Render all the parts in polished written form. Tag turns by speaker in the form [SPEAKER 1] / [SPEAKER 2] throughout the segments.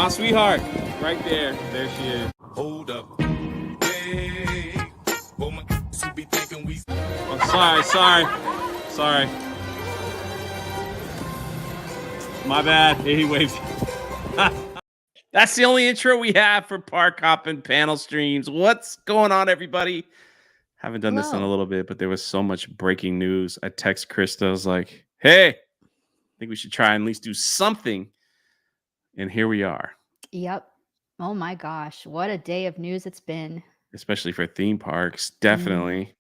[SPEAKER 1] sweetheart. Right there. There she is.
[SPEAKER 2] Hold up. Hey. Oh, my be thinking we.
[SPEAKER 1] Oh, sorry. My bad. He waves. That's the only intro we have for Park Hoppin panel streams. What's going on, everybody? Haven't done this in a little bit, but there was so much breaking news. I text Krista. I was like, hey, I think we should try and at least do something. And here we are.
[SPEAKER 3] Yep. Oh my gosh. What a day of news it's been.
[SPEAKER 1] Especially for theme parks. Definitely.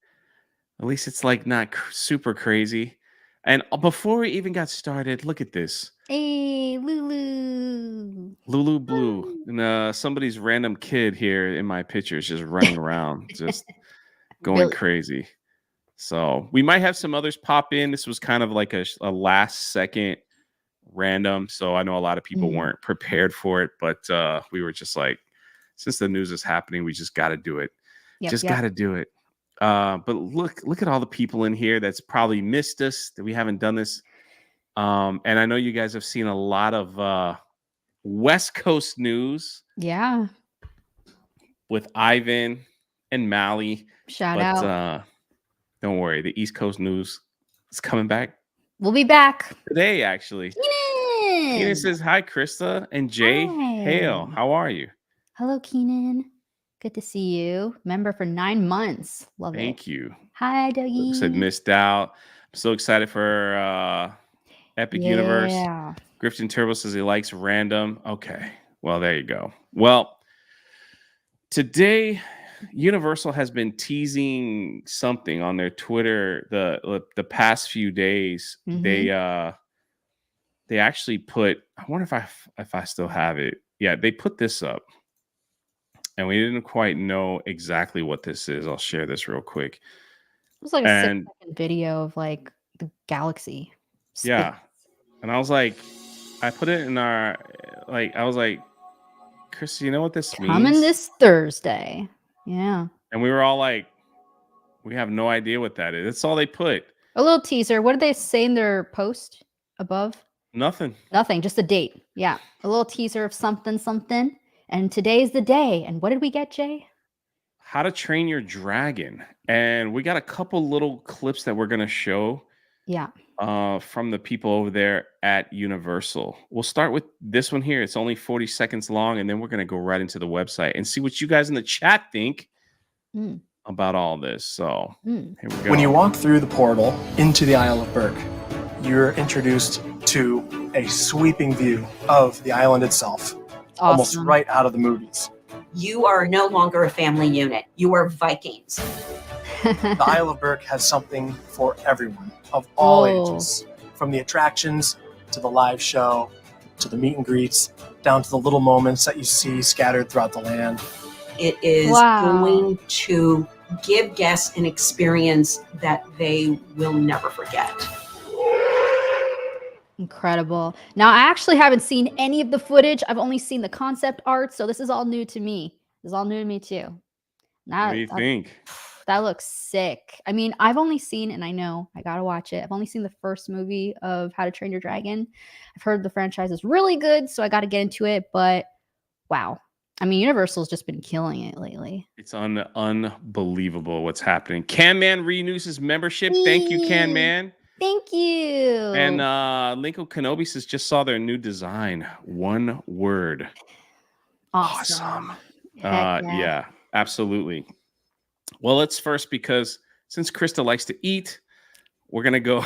[SPEAKER 1] At least it's like not super crazy. And before we even got started, look at this.
[SPEAKER 3] Hey, Lulu.
[SPEAKER 1] Lulu Blue. And somebody's random kid here in my pictures just running around, just going crazy. So we might have some others pop in. This was kind of like a last second random. So I know a lot of people weren't prepared for it, but we were just like, since the news is happening, we just got to do it. Got to do it. But look at all the people in here that's probably missed us, that we haven't done this. And I know you guys have seen a lot of West Coast news.
[SPEAKER 3] Yeah.
[SPEAKER 1] With Ivan and Mally.
[SPEAKER 3] Shout out.
[SPEAKER 1] Don't worry, the East Coast news is coming back.
[SPEAKER 3] We'll be back
[SPEAKER 1] today, actually. Keenan says, hi, Krista and Jay.
[SPEAKER 3] Hi.
[SPEAKER 1] Hail, how are you?
[SPEAKER 3] Hello, Keenan. Good to see you. Member for 9 months. Love it.
[SPEAKER 1] Thank you.
[SPEAKER 3] Hi, Dougie.
[SPEAKER 1] Said missed out. I'm so excited for Epic Universe. Grifton Turbo says he likes random. Okay. Well, there you go. Well, today Universal has been teasing something on their Twitter the past few days. They actually put, I wonder if I still have it. Yeah, they put this up. And we didn't quite know exactly what this is. I'll share this real quick.
[SPEAKER 3] It was like a 6-second video of like the galaxy.
[SPEAKER 1] Yeah. And I was like, I put it in our, like, I was like, Chris, you know what this means?
[SPEAKER 3] Coming this Thursday. Yeah.
[SPEAKER 1] And we were all like, we have no idea what that is. That's all they put.
[SPEAKER 3] A little teaser. What did they say in their post above?
[SPEAKER 1] Nothing.
[SPEAKER 3] Just a date. Yeah. A little teaser of something. And today's the day. And what did we get, Jay?
[SPEAKER 1] How to Train Your Dragon. And we got a couple little clips that we're going to show.
[SPEAKER 3] Yeah.
[SPEAKER 1] From the people over there at Universal. We'll start with this one here. It's only 40 seconds long. And then we're going to go right into the website and see what you guys in the chat think about all this. So here we go.
[SPEAKER 4] When you walk through the portal into the Isle of Berk, you're introduced to a sweeping view of the island itself.
[SPEAKER 3] Awesome.
[SPEAKER 4] Almost right out of the movies.
[SPEAKER 5] You are no longer a family unit. You are Vikings.
[SPEAKER 4] The Isle of Berk has something for everyone of all ages, from the attractions to the live show, to the meet and greets, down to the little moments that you see scattered throughout the land.
[SPEAKER 5] It is going to give guests an experience that they will never forget.
[SPEAKER 3] Incredible. Now, I actually haven't seen any of the footage. I've only seen the concept art, so this is all new to me. This is all new to me, too.
[SPEAKER 1] What do you think?
[SPEAKER 3] That looks sick. I mean, I've only seen, and I know I gotta watch it. I've only seen the first movie of How to Train Your Dragon. I've heard the franchise is really good, so I got to get into it. But wow, I mean, Universal's just been killing it lately.
[SPEAKER 1] It's unbelievable what's happening. Can Man renews his membership. Thank you, Can Man.
[SPEAKER 3] Thank you.
[SPEAKER 1] And Lincoln Kenobi says just saw their new design. One word.
[SPEAKER 3] Awesome.
[SPEAKER 1] Yeah, absolutely. Well, let's first, because since Krista likes to eat, we're gonna go.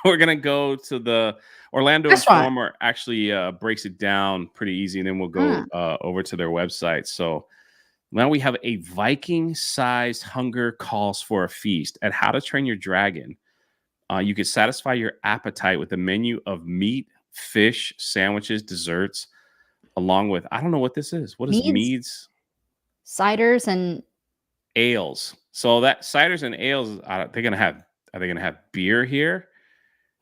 [SPEAKER 1] We're gonna go to the Orlando Informer. Actually, breaks it down pretty easy, and then we'll go over to their website. So now we have a Viking-sized hunger calls for a feast at How to Train Your Dragon. You can satisfy your appetite with a menu of meat, fish, sandwiches, desserts, along with, I don't know what this is. What is meads?
[SPEAKER 3] Ciders and
[SPEAKER 1] ales. So that ciders and ales, are they gonna have beer here?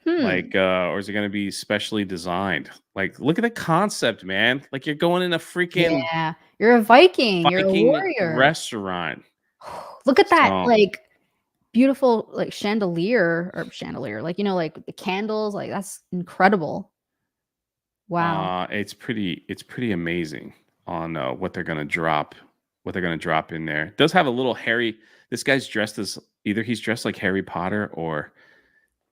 [SPEAKER 1] Like, or is it gonna be specially designed? Like, look at the concept, man. Like, you're going in a freaking
[SPEAKER 3] you're a Viking. You're a warrior.
[SPEAKER 1] Restaurant.
[SPEAKER 3] Look at that, like beautiful, like chandelier, like, you know, like the candles. Like, that's incredible. Wow.
[SPEAKER 1] It's pretty amazing on what they're gonna drop, in there. It does have a little Harry. This guy's dressed as either he's dressed like Harry Potter or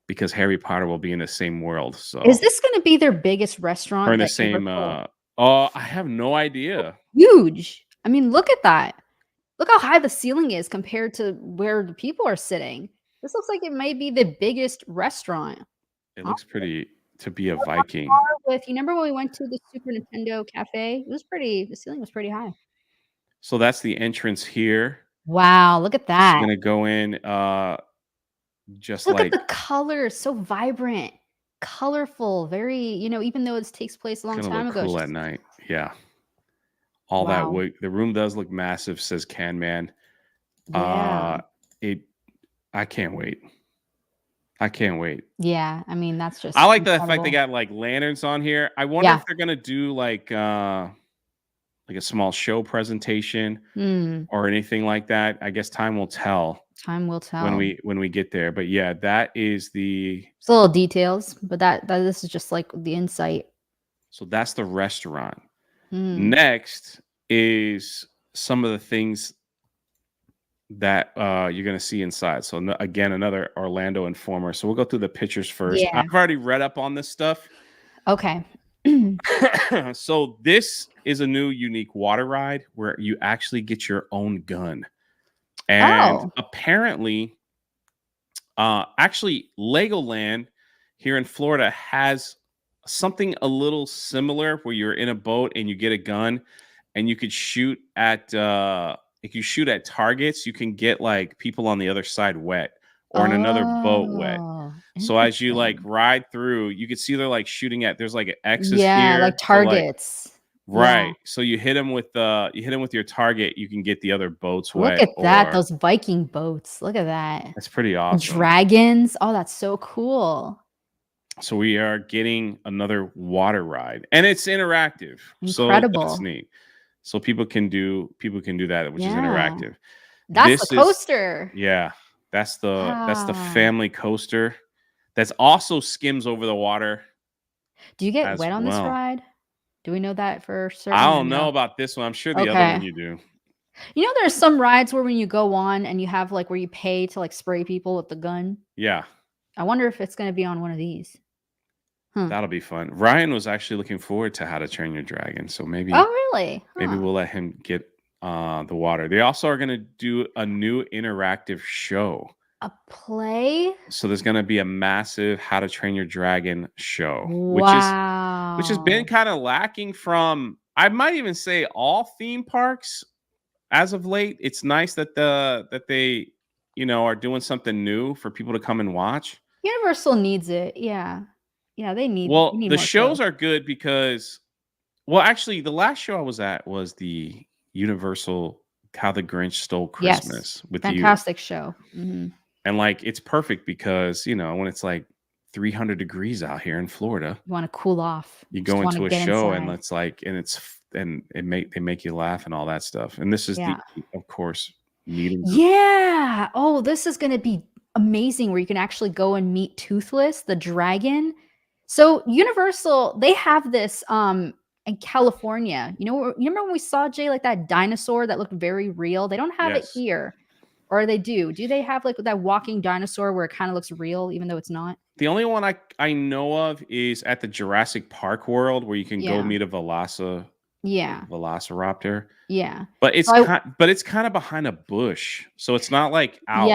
[SPEAKER 1] because Harry Potter will be in the same world. So
[SPEAKER 3] Is this going to be their biggest
[SPEAKER 1] or
[SPEAKER 3] restaurant
[SPEAKER 1] in the
[SPEAKER 3] that
[SPEAKER 1] same.
[SPEAKER 3] Universal?
[SPEAKER 1] Oh, I have no idea.
[SPEAKER 3] Huge. I mean, look at that. Look how high the ceiling is compared to where the people are sitting. This looks like it might be the biggest restaurant.
[SPEAKER 1] It looks pretty to be a
[SPEAKER 3] Or on
[SPEAKER 1] Viking.
[SPEAKER 3] par with, you remember when we went to the Super Nintendo cafe? It was pretty, the ceiling was pretty high.
[SPEAKER 1] So that's the entrance here.
[SPEAKER 3] Wow, look at
[SPEAKER 1] It's
[SPEAKER 3] that.
[SPEAKER 1] gonna go in just
[SPEAKER 3] Look
[SPEAKER 1] like
[SPEAKER 3] at the colors, so vibrant, colorful, very, even though it takes place a long
[SPEAKER 1] it's gonna
[SPEAKER 3] time
[SPEAKER 1] look
[SPEAKER 3] ago.
[SPEAKER 1] cool
[SPEAKER 3] It's
[SPEAKER 1] at
[SPEAKER 3] just,
[SPEAKER 1] night. Yeah. All that
[SPEAKER 3] wow.
[SPEAKER 1] wood. The room does look massive, says Can Man.
[SPEAKER 3] Yeah.
[SPEAKER 1] I can't wait. I can't wait.
[SPEAKER 3] Yeah. I mean, that's just
[SPEAKER 1] I like the fact they
[SPEAKER 3] incredible.
[SPEAKER 1] got like lanterns on here. I wonder
[SPEAKER 3] Yeah.
[SPEAKER 1] if they're gonna do like a small show presentation or anything like that. I guess time will tell
[SPEAKER 3] Time will tell.
[SPEAKER 1] when we get there. But yeah, that is
[SPEAKER 3] It's little details, but that this is just like the insight.
[SPEAKER 1] so that's the restaurant.
[SPEAKER 3] Hmm.
[SPEAKER 1] Next is some of the things that you're going to see inside. So again, another Orlando Informer. So we'll go through the pictures first.
[SPEAKER 3] Yeah.
[SPEAKER 1] I've already read up on this stuff.
[SPEAKER 3] Okay.
[SPEAKER 1] So this is a new unique water ride where you actually get your own gun. And apparently, actually Legoland here in Florida has something a little similar where you're in a boat and you get a gun and you could shoot at if you shoot at targets, you can get like people on the other side wet or in another boat wet. So as you like ride through, you can see they're like shooting at there's like X's here.
[SPEAKER 3] Like targets.
[SPEAKER 1] So right. So you hit them with your target, you can get the other boats wet.
[SPEAKER 3] Look at that. Those Viking boats. Look at that.
[SPEAKER 1] That's pretty awesome.
[SPEAKER 3] Dragons. Oh, that's so cool.
[SPEAKER 1] So we are getting another water ride, and it's interactive.
[SPEAKER 3] Incredible.
[SPEAKER 1] So that's neat. So people can do that, which is interactive.
[SPEAKER 3] That's the coaster.
[SPEAKER 1] That's the family coaster. That's also skims over the water.
[SPEAKER 3] Do you get wet on this ride? Do we know that for certain?
[SPEAKER 1] I don't know about this one. I'm sure the other one you do.
[SPEAKER 3] You know, there's some rides where when you go on and you have like where you pay to like spray people with the gun.
[SPEAKER 1] Yeah.
[SPEAKER 3] I wonder if it's going to be on one of these.
[SPEAKER 1] That'll be fun. Ryan was actually looking forward to How to Train Your Dragon, so maybe.
[SPEAKER 3] Oh, really?
[SPEAKER 1] Maybe we'll let him get the water. They also are going to do a new interactive show.
[SPEAKER 3] A play?
[SPEAKER 1] So there's going to be a massive How to Train Your Dragon show,
[SPEAKER 3] Wow.
[SPEAKER 1] which has been kind of lacking from, I might even say, all theme parks as of late. It's nice that they are doing something new for people to come and watch.
[SPEAKER 3] Universal needs it. Yeah, they need.
[SPEAKER 1] Well, the shows are good because, well, actually, the last show I was at was the Universal How the Grinch Stole Christmas with
[SPEAKER 3] fantastic show. Mm-hmm.
[SPEAKER 1] And like it's perfect because when it's like 300 degrees out here in Florida,
[SPEAKER 3] you want to cool off.
[SPEAKER 1] You go into a show and it's like, and they make you laugh and all that stuff. And this is of course, meeting.
[SPEAKER 3] Yeah. Oh, this is going to be amazing where you can actually go and meet Toothless, the dragon. So Universal, they have this in California. You remember when we saw, Jay, like that dinosaur that looked very real? They don't have it here. Or they do. Do they have like that walking dinosaur where it kind of looks real even though it's not?
[SPEAKER 1] The only one I know of is at the Jurassic Park World where you can go meet a Velociraptor.
[SPEAKER 3] Yeah.
[SPEAKER 1] But it's kind of behind a bush. So it's not like out.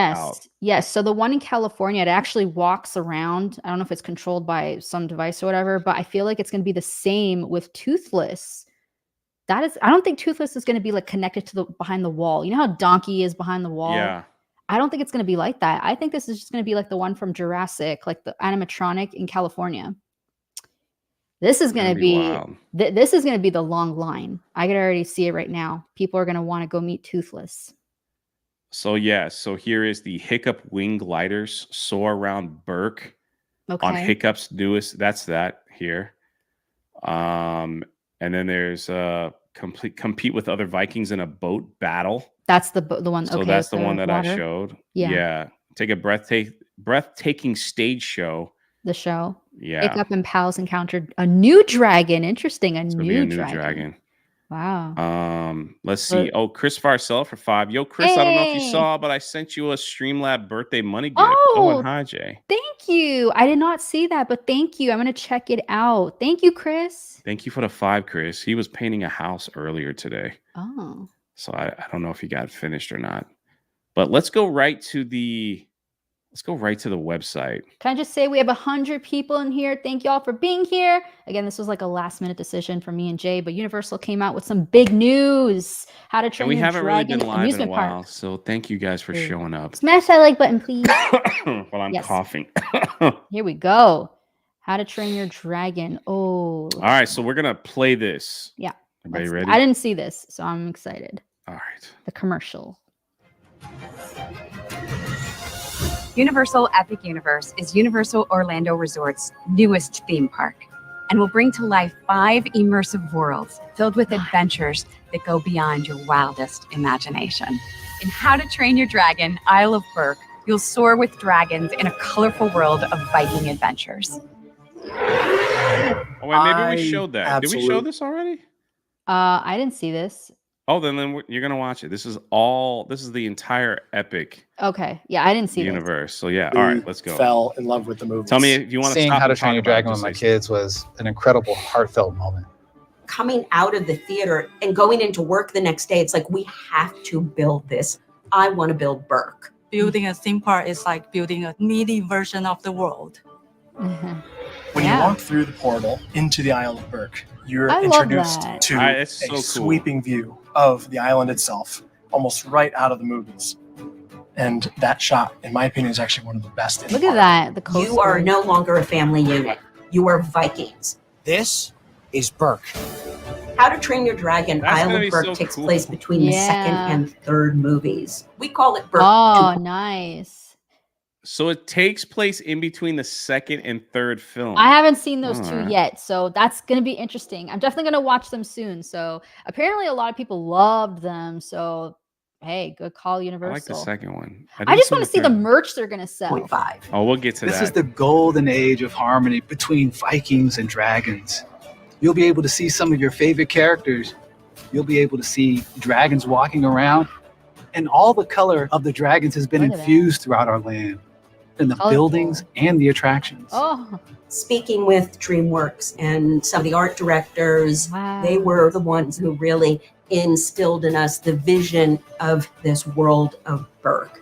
[SPEAKER 3] Yes. So the one in California, it actually walks around. I don't know if it's controlled by some device or whatever, but I feel like it's going to be the same with Toothless. I don't think Toothless is going to be like connected to behind the wall. You know how Donkey is behind the wall?
[SPEAKER 1] Yeah.
[SPEAKER 3] I don't think it's going to be like that. I think this is just going to be like the one from Jurassic, like the animatronic in California. This is going to be this is going to be the long line. I can already see it right now. People are going to want to go meet Toothless.
[SPEAKER 1] So so here is the Hiccup wing gliders soar around Berk on Hiccup's newest. That's that here. And then there's compete with other Vikings in a boat battle.
[SPEAKER 3] That's the one.
[SPEAKER 1] So that's the one that I showed. Yeah. Take a breathtaking stage show.
[SPEAKER 3] The show.
[SPEAKER 1] Yeah.
[SPEAKER 3] Hiccup and pals encountered a new dragon. Interesting.
[SPEAKER 1] It's gonna be a new dragon.
[SPEAKER 3] Wow.
[SPEAKER 1] Let's see. Oh, Chris Farcell for 5. Yo, Chris, I don't know if you saw, but I sent you a Streamlab birthday money gift. Oh, and hi, Jay.
[SPEAKER 3] Thank you. I did not see that, but thank you. I'm gonna check it out. Thank you, Chris.
[SPEAKER 1] Thank you for the 5, Chris. He was painting a house earlier today.
[SPEAKER 3] Oh.
[SPEAKER 1] So I don't know if he got finished or not. But let's go right to the website.
[SPEAKER 3] Can I just say we have 100 people in here? Thank you all for being here. Again, this was like a last minute decision for me and Jay, but Universal came out with some big news. How to Train
[SPEAKER 1] And we
[SPEAKER 3] Your
[SPEAKER 1] haven't really
[SPEAKER 3] Dragon
[SPEAKER 1] been live in a
[SPEAKER 3] amusement
[SPEAKER 1] while,
[SPEAKER 3] park.
[SPEAKER 1] so thank you guys for showing up.
[SPEAKER 3] Smash that like button, please.
[SPEAKER 1] While I'm coughing.
[SPEAKER 3] Here we go. How to Train Your Dragon. Oh.
[SPEAKER 1] All right, so we're gonna play this.
[SPEAKER 3] Yeah.
[SPEAKER 1] Everybody ready?
[SPEAKER 3] I didn't see this, so I'm excited.
[SPEAKER 1] All right.
[SPEAKER 3] The commercial.
[SPEAKER 6] Universal Epic Universe is Universal Orlando Resort's newest theme park and will bring to life 5 immersive worlds filled with adventures that go beyond your wildest imagination. In How to Train Your Dragon, Isle of Berk, you'll soar with dragons in a colorful world of Viking adventures.
[SPEAKER 1] Oh, wait, maybe we showed that. Did we show this already?
[SPEAKER 3] I didn't see this.
[SPEAKER 1] Oh, then you're gonna watch it. This is the entire Epic.
[SPEAKER 3] Okay. Yeah, I didn't see
[SPEAKER 1] universe. So yeah, all right, let's go.
[SPEAKER 4] Fell in love with the movie.
[SPEAKER 1] Tell me if you want to
[SPEAKER 7] Seeing
[SPEAKER 1] stop
[SPEAKER 7] How to
[SPEAKER 1] and
[SPEAKER 7] Train
[SPEAKER 1] talk
[SPEAKER 7] Your
[SPEAKER 1] about
[SPEAKER 7] Dragon
[SPEAKER 1] it,
[SPEAKER 7] with my
[SPEAKER 1] just
[SPEAKER 7] kids was an incredible, heartfelt moment.
[SPEAKER 5] Coming out of the theater and going into work the next day, it's like, we have to build this. I want to build Berk.
[SPEAKER 8] Building a theme park is like building a mini version of the world.
[SPEAKER 4] When you walk through the portal into the Isle of Berk, you're introduced to a sweeping view of the island itself, almost right out of the movies. And that shot, in my opinion, is actually one of the best.
[SPEAKER 3] Look at that. The coast.
[SPEAKER 5] You are no longer a family unit. You are Vikings.
[SPEAKER 9] This is Berk.
[SPEAKER 5] How to Train Your Dragon,
[SPEAKER 1] That's
[SPEAKER 5] Isle
[SPEAKER 1] gonna
[SPEAKER 5] of
[SPEAKER 1] be
[SPEAKER 5] Berk
[SPEAKER 1] so
[SPEAKER 5] takes
[SPEAKER 1] cool.
[SPEAKER 5] place between the second and third movies. We call it Berk.
[SPEAKER 3] Oh, nice.
[SPEAKER 1] So it takes place in between the second and third film.
[SPEAKER 3] I haven't seen those
[SPEAKER 1] All
[SPEAKER 3] two
[SPEAKER 1] right.
[SPEAKER 3] yet, so that's going to be interesting. I'm definitely going to watch them soon. So apparently a lot of people loved them. So, hey, good call, Universal.
[SPEAKER 1] I like the second one.
[SPEAKER 3] I just want to see the merch they're going to sell.
[SPEAKER 5] 0.5.
[SPEAKER 1] Oh, we'll get to
[SPEAKER 10] This
[SPEAKER 1] that.
[SPEAKER 10] is the golden age of harmony between Vikings and dragons. You'll be able to see some of your favorite characters. You'll be able to see dragons walking around. And all the color of the dragons has been
[SPEAKER 3] Look at
[SPEAKER 10] infused throughout our land. And the
[SPEAKER 3] Colorful.
[SPEAKER 10] buildings and the attractions.
[SPEAKER 3] Oh,
[SPEAKER 5] Speaking with DreamWorks and some of the art directors,
[SPEAKER 3] wow.
[SPEAKER 5] they were the ones who really instilled in us the vision of this world of Berk.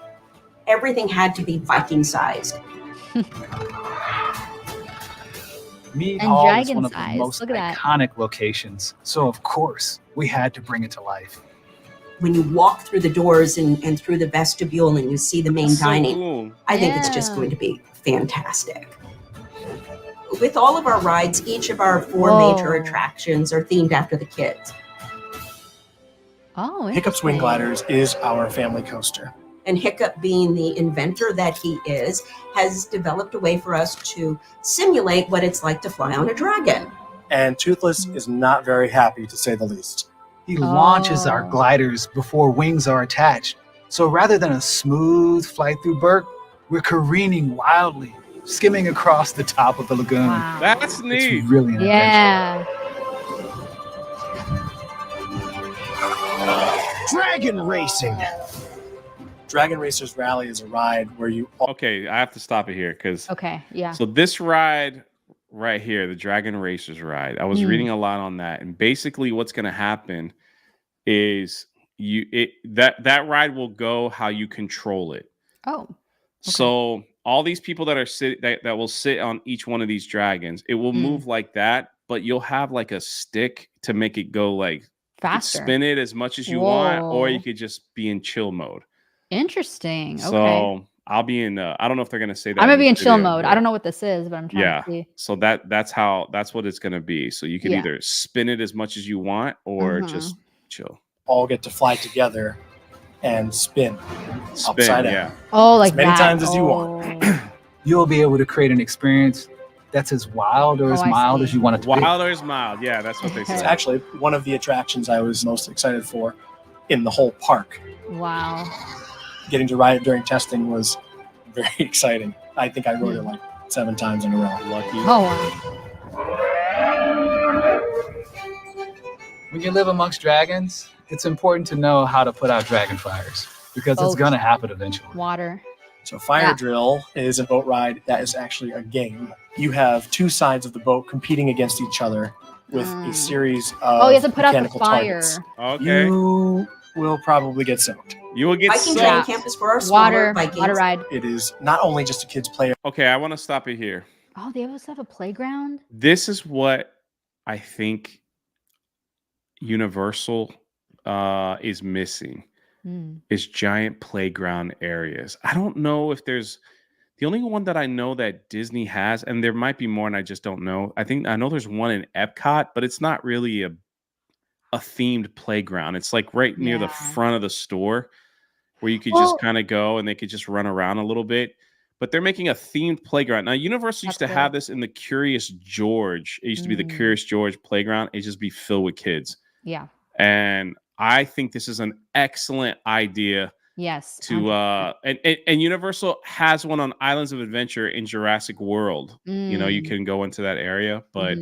[SPEAKER 5] Everything had to be Viking-sized.
[SPEAKER 10] Mead
[SPEAKER 3] And
[SPEAKER 10] Hall is
[SPEAKER 3] dragon
[SPEAKER 10] one of the
[SPEAKER 3] size.
[SPEAKER 10] most
[SPEAKER 3] Look at that.
[SPEAKER 10] iconic locations. So of course, we had to bring it to life.
[SPEAKER 5] When you walk through the doors and through the vestibule and you see the main
[SPEAKER 1] That's so
[SPEAKER 5] dining,
[SPEAKER 1] cool.
[SPEAKER 5] I think it's just
[SPEAKER 3] Yeah.
[SPEAKER 5] going to be fantastic. With all of our rides, each of our 4
[SPEAKER 3] Whoa.
[SPEAKER 5] major attractions are themed after the kids.
[SPEAKER 3] Oh,
[SPEAKER 4] Hiccup's Wing
[SPEAKER 3] interesting.
[SPEAKER 4] Gliders is our family coaster.
[SPEAKER 5] And Hiccup, being the inventor that he is, has developed a way for us to simulate what it's like to fly on a dragon.
[SPEAKER 4] And Toothless is not very happy, to say the least.
[SPEAKER 10] He launches our
[SPEAKER 3] Oh.
[SPEAKER 10] gliders before wings are attached. So rather than a smooth flight through Berk, we're careening wildly, skimming across the top of the lagoon.
[SPEAKER 3] Wow.
[SPEAKER 1] That's neat.
[SPEAKER 10] It's really an adventure.
[SPEAKER 3] Yeah.
[SPEAKER 9] Dragon racing.
[SPEAKER 4] Dragon Racers Rally is a ride where you
[SPEAKER 1] Okay, I have to stop it here because
[SPEAKER 3] Okay. Yeah.
[SPEAKER 1] so this ride right here, the Dragon Racers ride, I was reading a lot on that, and basically what's going to happen is that ride will go how you control it.
[SPEAKER 3] Oh.
[SPEAKER 1] So all these people that are that will sit on each one of these dragons, it will move like that, but you'll have like a stick to make it go like you could
[SPEAKER 3] Faster.
[SPEAKER 1] spin it as much as you want, or you
[SPEAKER 3] Whoa.
[SPEAKER 1] could just be in chill mode.
[SPEAKER 3] Interesting. Okay.
[SPEAKER 1] So I'll be in. I don't know if they're gonna say that.
[SPEAKER 3] I'm gonna
[SPEAKER 1] in
[SPEAKER 3] be
[SPEAKER 1] the
[SPEAKER 3] in chill
[SPEAKER 1] video,
[SPEAKER 3] mode.
[SPEAKER 1] but-
[SPEAKER 3] I don't know what this is, but I'm trying
[SPEAKER 1] Yeah.
[SPEAKER 3] to see.
[SPEAKER 1] So that's what it's gonna be. So you can
[SPEAKER 3] Yeah.
[SPEAKER 1] either spin it as much as you want, or
[SPEAKER 3] Mhm.
[SPEAKER 1] just chill.
[SPEAKER 4] all get to fly together and spin
[SPEAKER 1] Spin,
[SPEAKER 4] upside
[SPEAKER 1] yeah.
[SPEAKER 4] down.
[SPEAKER 3] Oh, like
[SPEAKER 4] many
[SPEAKER 3] that.
[SPEAKER 4] times as you want.
[SPEAKER 3] Oh.
[SPEAKER 10] You'll be able to create an experience that's as wild or
[SPEAKER 3] Oh,
[SPEAKER 10] as
[SPEAKER 3] I
[SPEAKER 10] mild
[SPEAKER 3] see.
[SPEAKER 10] as you want it to be.
[SPEAKER 1] Wilder is mild. Yeah, that's what they
[SPEAKER 4] It's
[SPEAKER 1] say.
[SPEAKER 4] actually one of the attractions I was most excited for in the whole park.
[SPEAKER 3] Wow.
[SPEAKER 4] Getting to ride it during testing was very exciting. I think I rode it like 7 times in a row.
[SPEAKER 1] Lucky.
[SPEAKER 3] Oh, wow.
[SPEAKER 10] When you live amongst dragons, it's important to know how to put out dragon fires because it's
[SPEAKER 3] Boat.
[SPEAKER 10] going to happen eventually.
[SPEAKER 3] Water.
[SPEAKER 4] So Fire
[SPEAKER 3] Yeah.
[SPEAKER 4] Drill is a boat ride that is actually a game. You have 2 sides of the boat competing against each other with a series of
[SPEAKER 3] Oh, you have to put out the
[SPEAKER 4] mechanical
[SPEAKER 3] fire.
[SPEAKER 4] targets.
[SPEAKER 1] Okay.
[SPEAKER 4] You will probably get soaked.
[SPEAKER 1] You will get
[SPEAKER 5] Viking
[SPEAKER 1] soaked.
[SPEAKER 5] Dragon Camp is for our smaller
[SPEAKER 3] Water.
[SPEAKER 5] Vikings.
[SPEAKER 3] Water ride.
[SPEAKER 4] It is not only just a kid's play.
[SPEAKER 1] Okay, I want to stop it here.
[SPEAKER 3] Oh, they also have a playground?
[SPEAKER 1] This is what I think Universal is missing is giant playground areas. I don't know if there's the only one that I know that Disney has, and there might be more, and I just don't know. I know there's one in Epcot, but it's not really a themed playground. It's like right near the front of the store where you could just kind of go and they could just run around a little bit. But they're making a themed playground. Now, Universal used to have this in the Curious George. It used to be the Curious George playground. It just be filled with kids.
[SPEAKER 3] Yeah.
[SPEAKER 1] And I think this is an excellent idea.
[SPEAKER 3] Yes.
[SPEAKER 1] To and Universal has one on Islands of Adventure in Jurassic World. You know, you can go into that area, but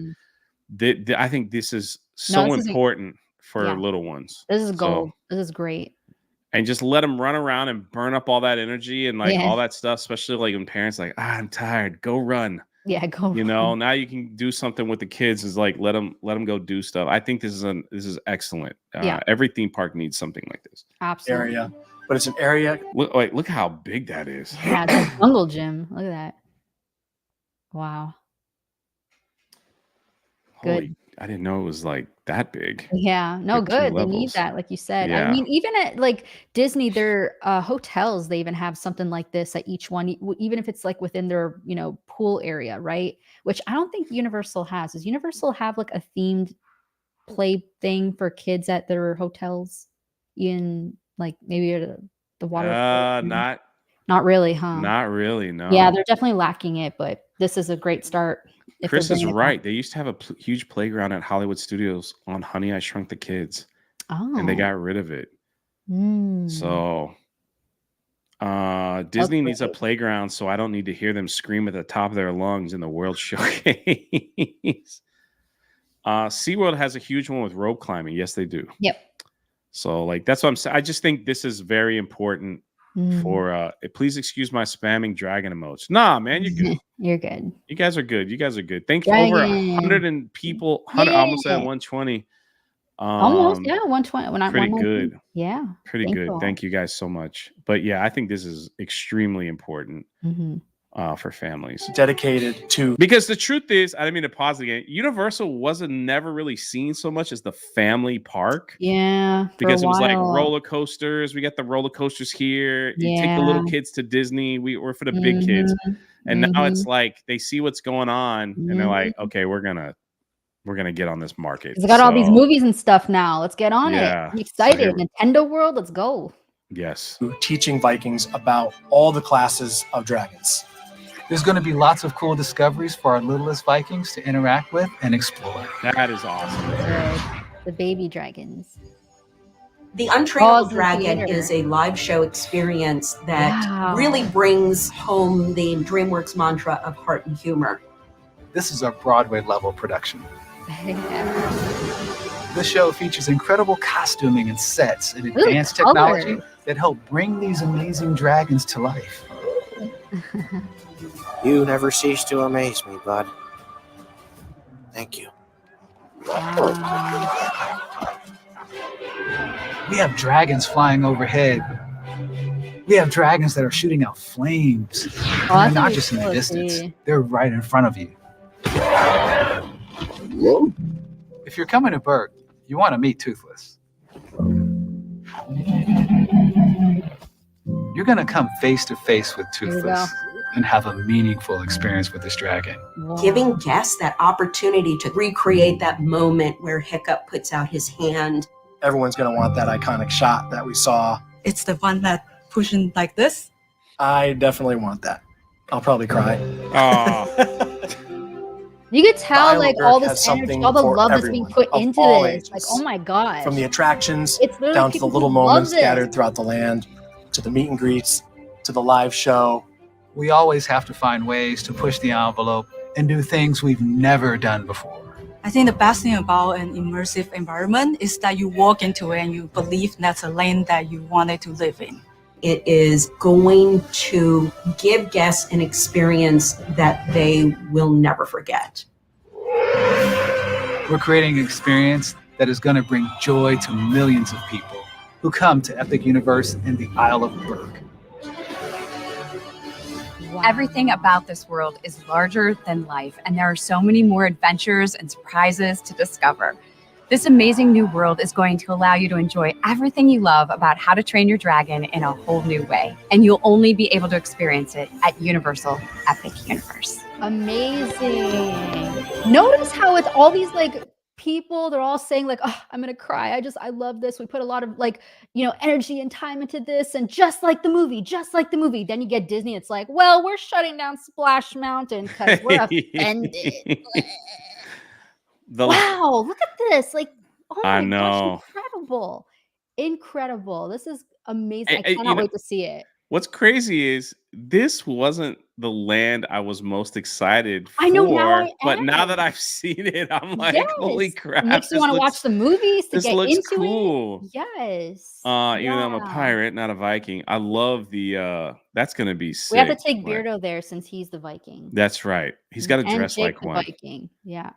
[SPEAKER 1] I think this is so important for little ones.
[SPEAKER 3] This is gold. This is great.
[SPEAKER 1] And just let them run around and burn up all that energy and like all that stuff, especially like when parents like, I'm tired, go run.
[SPEAKER 3] Yeah, go.
[SPEAKER 1] You know, now you can do something with the kids. Is like let them go do stuff. I think this is excellent. Every theme park needs something like this.
[SPEAKER 3] Absolutely.
[SPEAKER 4] Area, but it's an area.
[SPEAKER 1] Look how big that is.
[SPEAKER 3] Yeah, it's a jungle gym. Look at that. Wow. Good.
[SPEAKER 1] I didn't know it was like that big.
[SPEAKER 3] Yeah, no,
[SPEAKER 1] Like 2
[SPEAKER 3] good. They need
[SPEAKER 1] levels.
[SPEAKER 3] that, like you said.
[SPEAKER 1] Yeah.
[SPEAKER 3] I mean, even at like Disney, their hotels, they even have something like this at each one, even if it's like within their, pool area, right? Which I don't think Universal has. Does Universal have like a themed play thing for kids at their hotels? In like maybe the water? Not really, huh?
[SPEAKER 1] Not really, no.
[SPEAKER 3] Yeah, they're definitely lacking it, but this is a great start.
[SPEAKER 1] Chris is right. They used to have a huge playground at Hollywood Studios on Honey, I Shrunk the Kids.
[SPEAKER 3] Oh.
[SPEAKER 1] And they got rid of it. So Disney needs a playground so I don't need to hear them scream at the top of their lungs in the World Showcase. SeaWorld has a huge one with rope climbing. Yes, they do.
[SPEAKER 3] Yep.
[SPEAKER 1] So like that's what I'm saying. I just think this is very important for please excuse my spamming dragon emotes. Nah, man, you're good.
[SPEAKER 3] You're good.
[SPEAKER 1] You guys are good. You guys are good. Thank you. Over 100 and people. 100, almost at 120.
[SPEAKER 3] Almost, 120. When
[SPEAKER 1] pretty good.
[SPEAKER 3] Yeah.
[SPEAKER 1] Pretty good. Thank you guys so much. But yeah, I think this is extremely important for families.
[SPEAKER 4] Dedicated to,
[SPEAKER 1] because the truth is, I didn't mean to pause again. Universal wasn't never really seen so much as the family park.
[SPEAKER 3] Yeah.
[SPEAKER 1] Because it was like roller coasters. We got the roller coasters here. You take the little kids to Disney. We're for the big kids. And now it's like they see what's going on and they're like, okay, we're gonna get on this market.
[SPEAKER 3] It's got all these movies and stuff now. Let's get on it. I'm excited. Nintendo World, let's go.
[SPEAKER 1] Yes.
[SPEAKER 4] Teaching Vikings about all the classes of dragons.
[SPEAKER 10] There's going to be lots of cool discoveries for our littlest Vikings to interact with and explore.
[SPEAKER 1] That is awesome.
[SPEAKER 3] The baby dragons.
[SPEAKER 5] The Untrainable Dragon is a live show experience that really brings home the DreamWorks mantra of heart and humor.
[SPEAKER 10] This is a Broadway level production. This show features incredible costuming and sets and advanced technology that help bring these amazing dragons to life.
[SPEAKER 9] You never cease to amaze me, bud. Thank you.
[SPEAKER 10] We have dragons flying overhead. We have dragons that are shooting out flames. They're not just in the distance. They're right in front of you. If you're coming to Berk, you want to meet Toothless. You're going to come face to face with Toothless and have a meaningful experience with this dragon.
[SPEAKER 5] Giving guests that opportunity to recreate that moment where Hiccup puts out his hand.
[SPEAKER 4] Everyone's going to want that iconic shot that we saw.
[SPEAKER 8] It's the one that pushing like this.
[SPEAKER 4] I definitely want that. I'll probably cry.
[SPEAKER 3] You could tell like all
[SPEAKER 4] Berk
[SPEAKER 3] this energy, all the love that's being put into this.
[SPEAKER 4] Ages.
[SPEAKER 3] Like, oh my gosh.
[SPEAKER 4] From the attractions
[SPEAKER 3] it's
[SPEAKER 4] down to the little moments scattered throughout the land, to the meet and greets, to the live show.
[SPEAKER 10] We always have to find ways to push the envelope and do things we've never done before.
[SPEAKER 8] I think the best thing about an immersive environment is that you walk into it and you believe that's a land that you wanted to live in.
[SPEAKER 5] It is going to give guests an experience that they will never forget.
[SPEAKER 10] We're creating an experience that is going to bring joy to millions of people who come to Epic Universe in the Isle of Berk.
[SPEAKER 3] Wow.
[SPEAKER 6] Everything about this world is larger than life, and there are so many more adventures and surprises to discover. This amazing new world is going to allow you to enjoy everything you love about How to Train Your Dragon in a whole new way, and you'll only be able to experience it at Universal Epic Universe.
[SPEAKER 3] Amazing. Notice how it's all these like people, they're all saying like, oh, I'm gonna cry. I love this. We put a lot of like, energy and time into this, and just like the movie. Then you get Disney, it's like, well, we're shutting down Splash Mountain because we're offended. Wow, look at this. Like, oh my gosh, incredible. This is amazing. I cannot wait to see it.
[SPEAKER 1] What's crazy is this wasn't the land I was most excited for.
[SPEAKER 3] I know, now
[SPEAKER 1] but now that I've seen it, I'm like, holy crap.
[SPEAKER 3] It makes you want to watch the movies to
[SPEAKER 1] this
[SPEAKER 3] get
[SPEAKER 1] looks
[SPEAKER 3] into
[SPEAKER 1] cool.
[SPEAKER 3] it. Yes.
[SPEAKER 1] Even though I'm a pirate, not a Viking. I love the that's gonna be sick.
[SPEAKER 3] We have to take Beardo there since he's the Viking.
[SPEAKER 1] That's right. He's got to dress like one.
[SPEAKER 3] Viking. Yeah.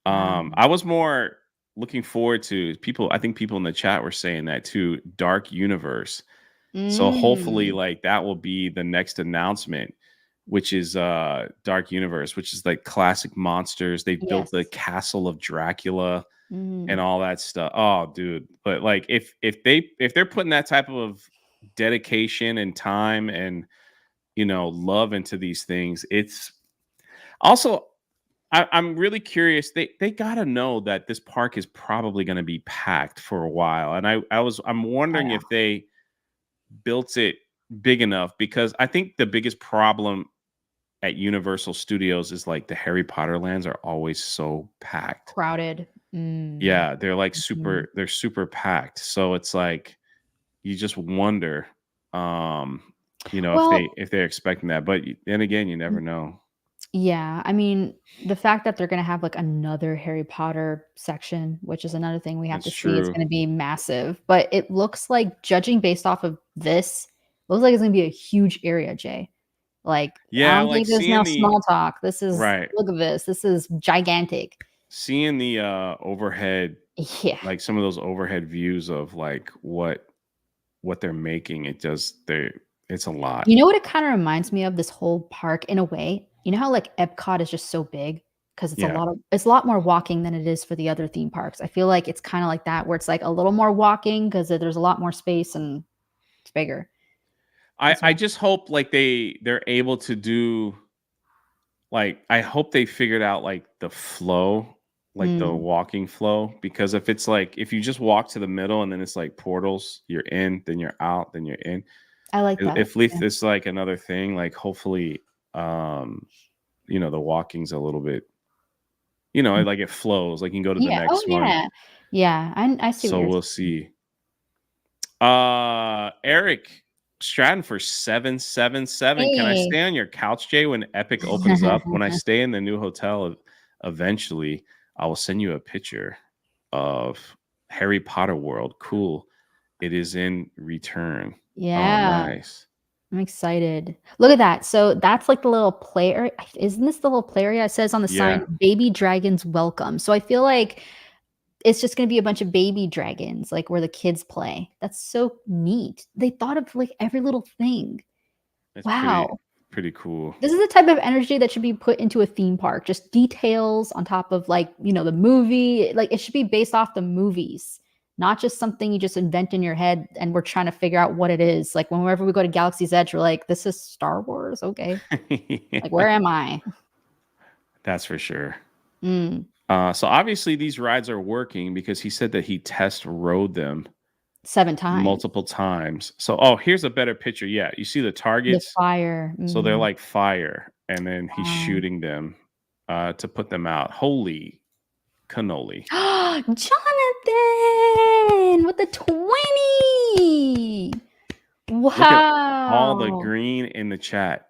[SPEAKER 1] I was more looking forward to people. I think people in the chat were saying that too. Dark Universe. So hopefully, like that will be the next announcement, which is Dark Universe, which is like classic monsters. They built the castle of Dracula and all that stuff. Oh, dude! But like, if they're putting that type of dedication and time and love into these things, it's also. I'm really curious. They gotta know that this park is probably going to be packed for a while, and I'm wondering if they built it big enough, because I think the biggest problem at Universal Studios is like the Harry Potter lands are always so packed,
[SPEAKER 3] crowded.
[SPEAKER 1] Yeah, they're like they're super packed. So it's like you just wonder, if they're expecting that. But then again, you never know.
[SPEAKER 3] Yeah, I mean, the fact that they're going to have like another Harry Potter section, which is another thing we have to see, it's going to be massive. But it looks like, judging based off of this, looks like it's going to be a huge area, Jay. Like, I don't think there's no small talk. This is look at this. This is gigantic.
[SPEAKER 1] Seeing the overhead, like some of those overhead views of like what they're making, it's a lot.
[SPEAKER 3] You know what it kind of reminds me of, this whole park in a way? You know how like Epcot is just so big because it's a lot more walking than it is for the other theme parks. I feel like it's kind of like that, where it's like a little more walking because there's a lot more space and it's bigger.
[SPEAKER 1] I just hope like they're able to do, like, I hope they figured out like the flow, like the walking flow, because if it's like, if you just walk to the middle and then it's like portals, you're in, then you're out, then you're in.
[SPEAKER 3] I like that.
[SPEAKER 1] If it's like another thing, like hopefully the walking's a little bit, like it flows, like you can go to the next one.
[SPEAKER 3] Yeah, I see.
[SPEAKER 1] So we'll see. Eric Stratton for 777. Can I stay on your couch, Jay, when Epic opens up? When I stay in the new hotel eventually, I will send you a picture of Harry Potter World. Cool. It is in return.
[SPEAKER 3] Yeah.
[SPEAKER 1] Oh, nice.
[SPEAKER 3] I'm excited. Look at that. So that's like the little play area. Isn't this the little play area? It says on the sign, baby dragons welcome. So I feel like it's just going to be a bunch of baby dragons, like where the kids play. That's so neat. They thought of like every little thing.
[SPEAKER 1] That's
[SPEAKER 3] wow.
[SPEAKER 1] Pretty cool.
[SPEAKER 3] This is the type of energy that should be put into a theme park. Just details on top of like, the movie. Like it should be based off the movies. Not just something you just invent in your head and we're trying to figure out what it is. Like whenever we go to Galaxy's Edge, we're like, this is Star Wars? Okay. Like, where am I?
[SPEAKER 1] That's for sure. So obviously these rides are working, because he said that he test rode them
[SPEAKER 3] 7 times.
[SPEAKER 1] Multiple times. So, here's a better picture. Yeah, you see the targets?
[SPEAKER 3] The fire.
[SPEAKER 1] So they're like fire. And then he's shooting them to put them out. Holy cannoli.
[SPEAKER 3] Jonathan with the 20. Wow.
[SPEAKER 1] Look at all the green in the chat.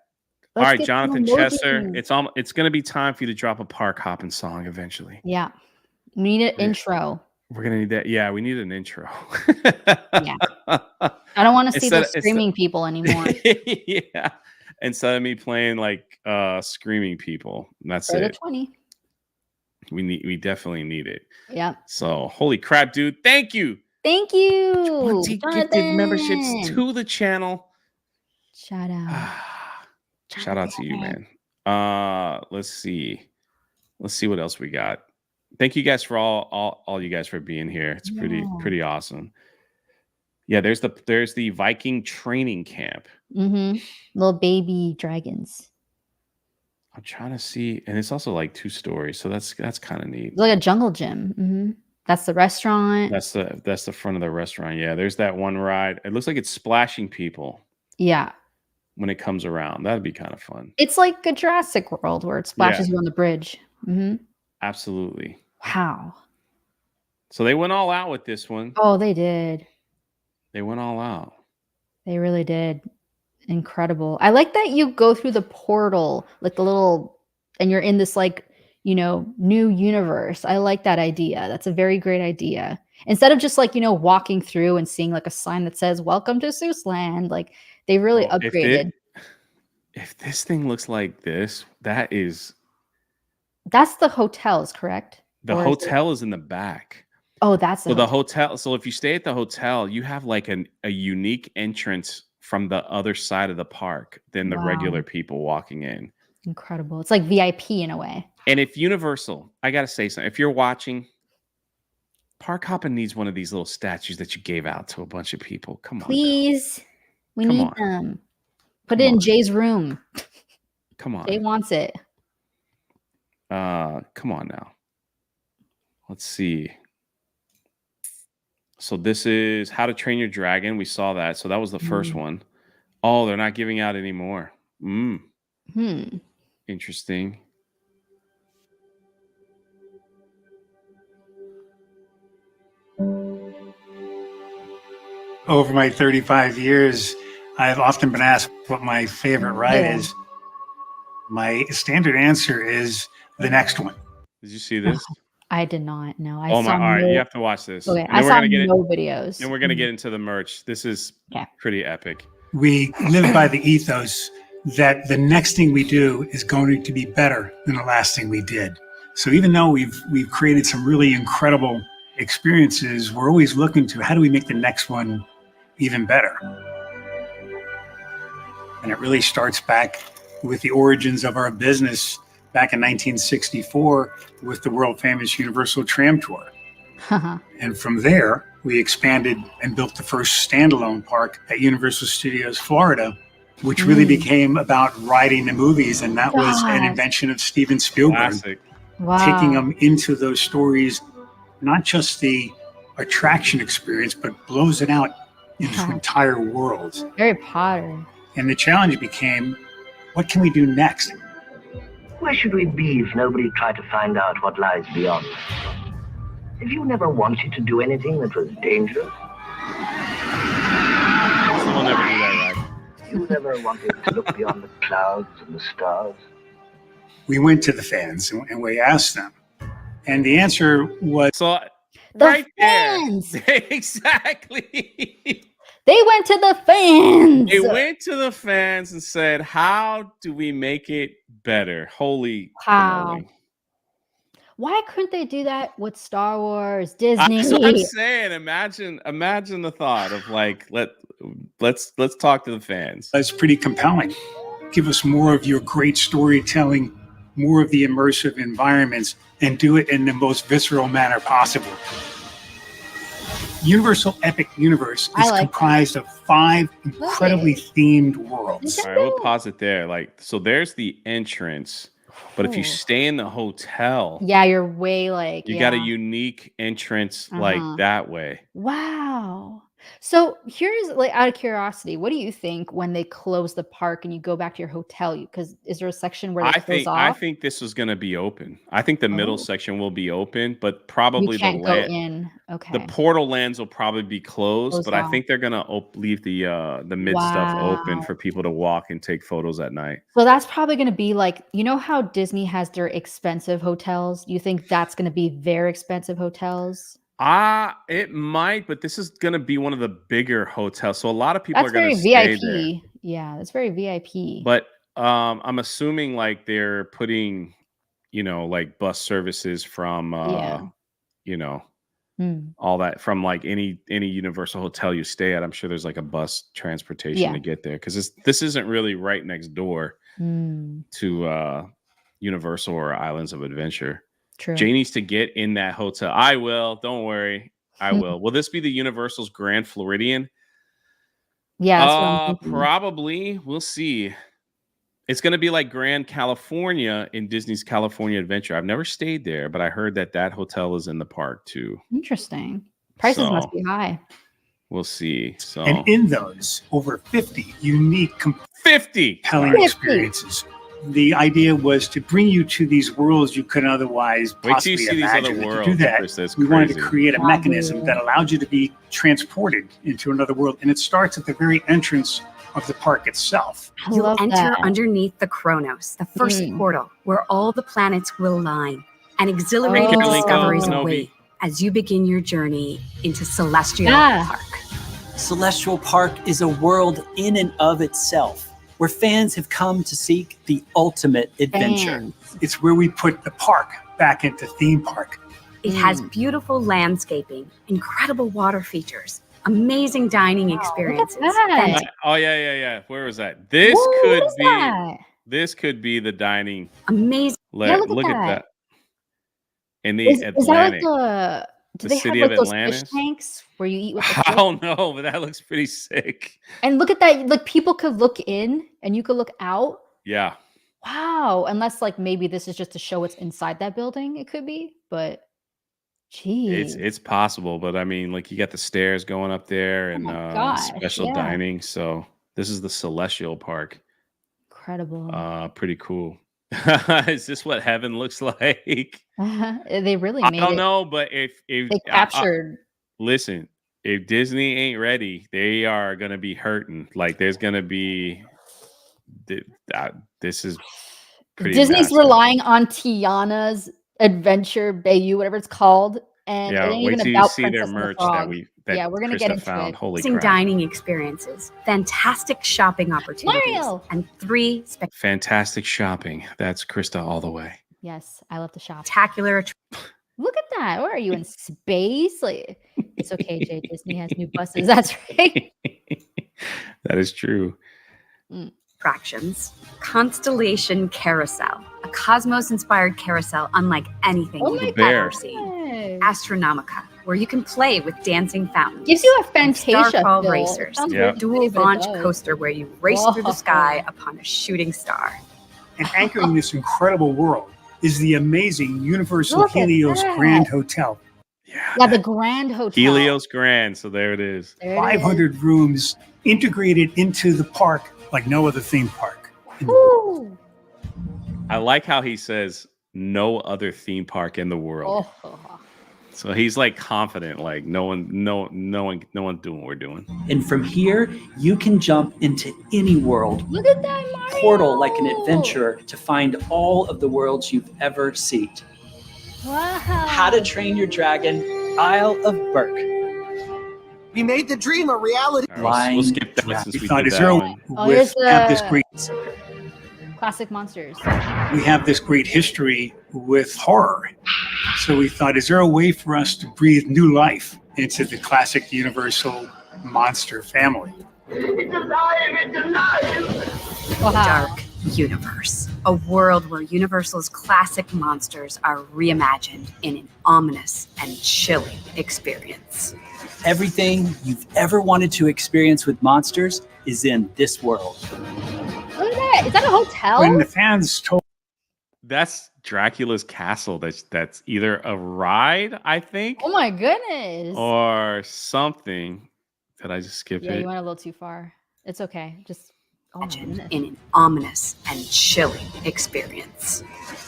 [SPEAKER 1] All right,
[SPEAKER 3] get some
[SPEAKER 1] Jonathan Chesser,
[SPEAKER 3] emojis.
[SPEAKER 1] it's going to be time for you to drop a Park Hoppin song eventually.
[SPEAKER 3] Yeah. We need an intro.
[SPEAKER 1] We're going to need that. Yeah, we need an intro.
[SPEAKER 3] Yeah. I don't want to see those screaming people anymore.
[SPEAKER 1] Yeah. Instead of me playing like screaming people. That's
[SPEAKER 3] For the
[SPEAKER 1] it.
[SPEAKER 3] 20.
[SPEAKER 1] We definitely need it.
[SPEAKER 3] Yeah.
[SPEAKER 1] So holy crap, dude. Thank you.
[SPEAKER 3] Thank you.
[SPEAKER 1] 20 gifted memberships to the channel.
[SPEAKER 3] Shout out.
[SPEAKER 1] Shout out to you, man. Let's see what else we got. Thank you guys for all you guys for being here. It's pretty awesome. Yeah, there's the Viking training camp.
[SPEAKER 3] Little baby dragons.
[SPEAKER 1] I'm trying to see, and it's also like 2 stories, so that's kind of neat.
[SPEAKER 3] It's like a jungle gym. That's the restaurant.
[SPEAKER 1] That's the front of the restaurant. Yeah, there's that one ride. It looks like it's splashing people.
[SPEAKER 3] Yeah.
[SPEAKER 1] When it comes around, that'd be kind of fun.
[SPEAKER 3] It's like a Jurassic World where it splashes you on the bridge.
[SPEAKER 1] Absolutely.
[SPEAKER 3] Wow.
[SPEAKER 1] So they went all out with this one.
[SPEAKER 3] Oh, they did.
[SPEAKER 1] They went all out.
[SPEAKER 3] They really did. Incredible. I like that you go through the portal, like the little, and you're in this like, new universe. I like that idea. That's a very great idea. Instead of just like, walking through and seeing like a sign that says, "Welcome to Seussland." Like they really upgraded.
[SPEAKER 1] If this thing looks like this, that's
[SPEAKER 3] the hotels, correct?
[SPEAKER 1] The hotel is in the back.
[SPEAKER 3] Oh, that's
[SPEAKER 1] the hotel. So if you stay at the hotel, you have like a unique entrance from the other side of the park than the regular people walking in.
[SPEAKER 3] Incredible. It's like VIP in a way.
[SPEAKER 1] And if Universal, I got to say something. If you're watching, Park Hoppin needs one of these little statues that you gave out to a bunch of people. Come on.
[SPEAKER 3] Please. We need them. Put it in Jay's room.
[SPEAKER 1] Come on.
[SPEAKER 3] Jay wants it.
[SPEAKER 1] Come on now. Let's see. So this is How to Train Your Dragon. We saw that. So that was the first one. Oh, they're not giving out anymore. Interesting.
[SPEAKER 11] Over my 35 years, I've often been asked what my favorite ride is. My standard answer is the next one.
[SPEAKER 1] Did you see this?
[SPEAKER 3] I did not. No,
[SPEAKER 1] All right, you have to watch this.
[SPEAKER 3] Okay, I saw no videos.
[SPEAKER 1] And we're gonna get into the merch. This is pretty epic.
[SPEAKER 11] We live by the ethos that the next thing we do is going to be better than the last thing we did. So even though we've created some really incredible experiences, we're always looking to how do we make the next one even better. And it really starts back with the origins of our business back in 1964 with the world famous Universal Tram Tour. And from there, we expanded and built the first standalone park at Universal Studios Florida, which really became about riding the movies. And that was an invention of Steven Spielberg.
[SPEAKER 1] Classic.
[SPEAKER 11] Taking them into those stories, not just the attraction experience, but blows it out into an entire world.
[SPEAKER 3] Harry Potter.
[SPEAKER 11] And the challenge became, what can we do next?
[SPEAKER 12] Where should we be if nobody tried to find out what lies beyond? Have you never wanted to do anything that was dangerous?
[SPEAKER 1] We'll never do that, right?
[SPEAKER 12] You never wanted to look beyond the clouds and the stars?
[SPEAKER 11] We went to the fans and we asked them. And the answer was...
[SPEAKER 1] So,
[SPEAKER 3] the fans!
[SPEAKER 1] There. Exactly.
[SPEAKER 3] They went to the fans.
[SPEAKER 1] They went to the fans and said, how do we make it better? Holy
[SPEAKER 3] wow. Cannoli. Why couldn't they do that with Star Wars, Disney?
[SPEAKER 1] I'm saying, imagine the thought of like, let's talk to the fans.
[SPEAKER 11] That's pretty compelling. Give us more of your great storytelling, more of the immersive environments, and do it in the most visceral manner possible. Universal Epic Universe is comprised of 5 incredibly themed worlds.
[SPEAKER 1] All right, we'll pause it there. So there's the entrance, but if you stay in the hotel,
[SPEAKER 3] you're way
[SPEAKER 1] you got a unique entrance like that way.
[SPEAKER 3] Wow. So here's like out of curiosity, what do you think when they close the park and you go back to your hotel? Because is there a section where they close
[SPEAKER 1] I
[SPEAKER 3] off?
[SPEAKER 1] think this is gonna be open. I think the middle
[SPEAKER 3] Oh,
[SPEAKER 1] section will be open, but
[SPEAKER 3] you
[SPEAKER 1] probably
[SPEAKER 3] can't go in.
[SPEAKER 1] the
[SPEAKER 3] Okay,
[SPEAKER 1] portal lands will probably be closed,
[SPEAKER 3] closed
[SPEAKER 1] but I
[SPEAKER 3] off.
[SPEAKER 1] think they're gonna leave the mid stuff open
[SPEAKER 3] Wow.
[SPEAKER 1] for people to walk and take photos at night.
[SPEAKER 3] So that's probably gonna be like, you know how Disney has their expensive hotels? You think that's gonna be their expensive hotels?
[SPEAKER 1] It might, but this is gonna be one of the bigger hotels, so a lot of people are
[SPEAKER 3] That's
[SPEAKER 1] gonna
[SPEAKER 3] very
[SPEAKER 1] stay there.
[SPEAKER 3] VIP. Yeah, that's very VIP.
[SPEAKER 1] But I'm assuming like they're putting, like bus services from,
[SPEAKER 3] Yeah.
[SPEAKER 1] you know,
[SPEAKER 3] Mm.
[SPEAKER 1] all that from like any Universal hotel you stay at. I'm sure there's like a bus transportation
[SPEAKER 3] Yeah.
[SPEAKER 1] to get there because this isn't really right next door
[SPEAKER 3] Mm.
[SPEAKER 1] to Universal or Islands of Adventure.
[SPEAKER 3] True.
[SPEAKER 1] Jay needs to get in that hotel. I will. Don't worry. I will. Will this be the Universal's Grand Floridian?
[SPEAKER 3] Yeah, that's what I'm thinking.
[SPEAKER 1] Probably. We'll see. It's going to be like Grand California in Disney's California Adventure. I've never stayed there, but I heard that hotel is in the park too.
[SPEAKER 3] Interesting. Prices must
[SPEAKER 1] So
[SPEAKER 3] be high.
[SPEAKER 1] we'll see. So
[SPEAKER 11] And in those, over 50 unique
[SPEAKER 1] 50
[SPEAKER 11] compelling
[SPEAKER 3] 50.
[SPEAKER 11] experiences. The idea was to bring you to these worlds you couldn't otherwise
[SPEAKER 1] Wait till you
[SPEAKER 11] possibly
[SPEAKER 1] see these other
[SPEAKER 11] imagine. And to
[SPEAKER 1] worlds,
[SPEAKER 11] do that,
[SPEAKER 1] Chris, that's
[SPEAKER 11] we wanted to
[SPEAKER 1] crazy.
[SPEAKER 11] create a
[SPEAKER 3] Wow.
[SPEAKER 11] mechanism that allowed you to be transported into another world. And it starts at the very entrance of the park itself.
[SPEAKER 3] I
[SPEAKER 6] You'll
[SPEAKER 3] love
[SPEAKER 6] enter
[SPEAKER 3] that.
[SPEAKER 6] underneath the Chronos, the first portal where all the planets will line, and exhilarating
[SPEAKER 3] Oh.
[SPEAKER 6] discoveries
[SPEAKER 1] Kenobi.
[SPEAKER 6] await as you begin your journey into Celestial
[SPEAKER 3] Yeah.
[SPEAKER 6] Park.
[SPEAKER 13] Celestial Park is a world in and of itself, where fans have come to seek the ultimate adventure.
[SPEAKER 3] Fans.
[SPEAKER 11] It's where we put the park back into theme park.
[SPEAKER 6] It has beautiful landscaping, incredible water features, amazing dining experiences.
[SPEAKER 3] that.
[SPEAKER 1] Oh yeah. Where was that? This
[SPEAKER 3] Whoa,
[SPEAKER 1] could
[SPEAKER 3] what is
[SPEAKER 1] be
[SPEAKER 3] that?
[SPEAKER 1] this could be the dining.
[SPEAKER 6] Amazing.
[SPEAKER 3] Yeah, look at
[SPEAKER 1] Look at
[SPEAKER 3] that.
[SPEAKER 1] that. In the
[SPEAKER 3] Is that like
[SPEAKER 1] Atlantic.
[SPEAKER 3] do
[SPEAKER 1] The
[SPEAKER 3] they have
[SPEAKER 1] city
[SPEAKER 3] like
[SPEAKER 1] of
[SPEAKER 3] those
[SPEAKER 1] Atlantis?
[SPEAKER 3] fish tanks where you eat with the
[SPEAKER 1] I
[SPEAKER 3] fish?
[SPEAKER 1] don't know, but that looks pretty sick.
[SPEAKER 3] And look at that, like people could look in and you could look out.
[SPEAKER 1] Yeah.
[SPEAKER 3] Wow, unless like maybe this is just to show what's inside that building, it could be, but geez.
[SPEAKER 1] It's possible, but I mean, like you got the stairs going up there and
[SPEAKER 3] my gosh,
[SPEAKER 1] special
[SPEAKER 3] yeah.
[SPEAKER 1] dining. So this is the Celestial Park.
[SPEAKER 3] Incredible.
[SPEAKER 1] Pretty cool. Is this what heaven looks like?
[SPEAKER 3] They really
[SPEAKER 1] I
[SPEAKER 3] made
[SPEAKER 1] don't
[SPEAKER 3] it.
[SPEAKER 1] know, but if
[SPEAKER 3] They captured.
[SPEAKER 1] listen, if Disney ain't ready, they are gonna be hurting. Like there's gonna be this is pretty
[SPEAKER 3] Disney's
[SPEAKER 1] massive.
[SPEAKER 3] relying on Tiana's adventure, Bayou, whatever it's called, and it
[SPEAKER 1] Yeah,
[SPEAKER 3] ain't
[SPEAKER 1] wait
[SPEAKER 3] even
[SPEAKER 1] till you
[SPEAKER 3] about
[SPEAKER 1] see
[SPEAKER 3] Princess
[SPEAKER 1] their
[SPEAKER 3] and the
[SPEAKER 1] merch
[SPEAKER 3] Frog.
[SPEAKER 1] that
[SPEAKER 3] Yeah, we're gonna get
[SPEAKER 1] Krista
[SPEAKER 3] into
[SPEAKER 1] found.
[SPEAKER 3] it.
[SPEAKER 1] Holy
[SPEAKER 6] Amazing
[SPEAKER 1] crap.
[SPEAKER 6] dining experiences, fantastic shopping opportunities,
[SPEAKER 3] Mario!
[SPEAKER 6] and 3
[SPEAKER 1] Fantastic shopping. That's Krista all the way.
[SPEAKER 3] Yes, I love to shop.
[SPEAKER 6] spectacular
[SPEAKER 3] Look at that. Where are you in space? Like, it's okay, Jay. Disney has new buses. That's right.
[SPEAKER 1] That is true.
[SPEAKER 6] attractions. Constellation Carousel, a cosmos-inspired carousel unlike anything
[SPEAKER 3] Oh
[SPEAKER 6] you've
[SPEAKER 3] my
[SPEAKER 1] bear.
[SPEAKER 6] ever seen. Astronomica, where you can play with dancing fountains.
[SPEAKER 3] Gives you a
[SPEAKER 6] and
[SPEAKER 3] Fantasia
[SPEAKER 6] Starfall
[SPEAKER 3] feel. It
[SPEAKER 6] Racers,
[SPEAKER 3] sounds
[SPEAKER 1] Yeah.
[SPEAKER 3] weird to
[SPEAKER 6] dual
[SPEAKER 3] say, but it
[SPEAKER 6] launch
[SPEAKER 3] does.
[SPEAKER 6] coaster where you race through the
[SPEAKER 3] Whoa.
[SPEAKER 6] sky upon a shooting star.
[SPEAKER 11] And anchoring this incredible world is the amazing Universal
[SPEAKER 3] Look at
[SPEAKER 11] Helios
[SPEAKER 3] that.
[SPEAKER 11] Grand Hotel.
[SPEAKER 3] Yeah, the Grand Hotel.
[SPEAKER 1] Helios Grand. So there it is.
[SPEAKER 3] There it is.
[SPEAKER 11] 500 rooms integrated into the park like no other theme park.
[SPEAKER 3] Woo.
[SPEAKER 1] I like how he says no other theme park in the world.
[SPEAKER 3] Oh.
[SPEAKER 1] So he's like confident, like no one doing what we're doing.
[SPEAKER 13] And from here, you can jump into any world,
[SPEAKER 3] Look at that, Mario.
[SPEAKER 13] portal like an adventure to find all of the worlds you've ever seen.
[SPEAKER 3] Wow.
[SPEAKER 13] How to Train Your Dragon, Isle of Berk.
[SPEAKER 9] We made the dream a reality.
[SPEAKER 1] All right, we'll skip that one since
[SPEAKER 11] We
[SPEAKER 1] we
[SPEAKER 11] thought,
[SPEAKER 1] did
[SPEAKER 11] is
[SPEAKER 1] that
[SPEAKER 11] there
[SPEAKER 1] one.
[SPEAKER 3] Oh, here's
[SPEAKER 11] we have this
[SPEAKER 3] the-
[SPEAKER 11] great
[SPEAKER 3] Classic monsters.
[SPEAKER 11] we have this great history with horror. So we thought, is there a way for us to breathe new life into the classic Universal monster family?
[SPEAKER 3] Wow.
[SPEAKER 6] Dark Universe, a world where Universal's classic monsters are reimagined in an ominous and chilling experience.
[SPEAKER 13] Everything you've ever wanted to experience with monsters is in this world.
[SPEAKER 3] Look at that. Is that a hotel?
[SPEAKER 11] When the fans told
[SPEAKER 1] That's Dracula's castle. That's either a ride, I think,
[SPEAKER 3] Oh my goodness.
[SPEAKER 1] or something. Did I just skip
[SPEAKER 3] Yeah,
[SPEAKER 1] it?
[SPEAKER 3] you went a little too far. It's okay. Just
[SPEAKER 6] in an ominous and chilling experience.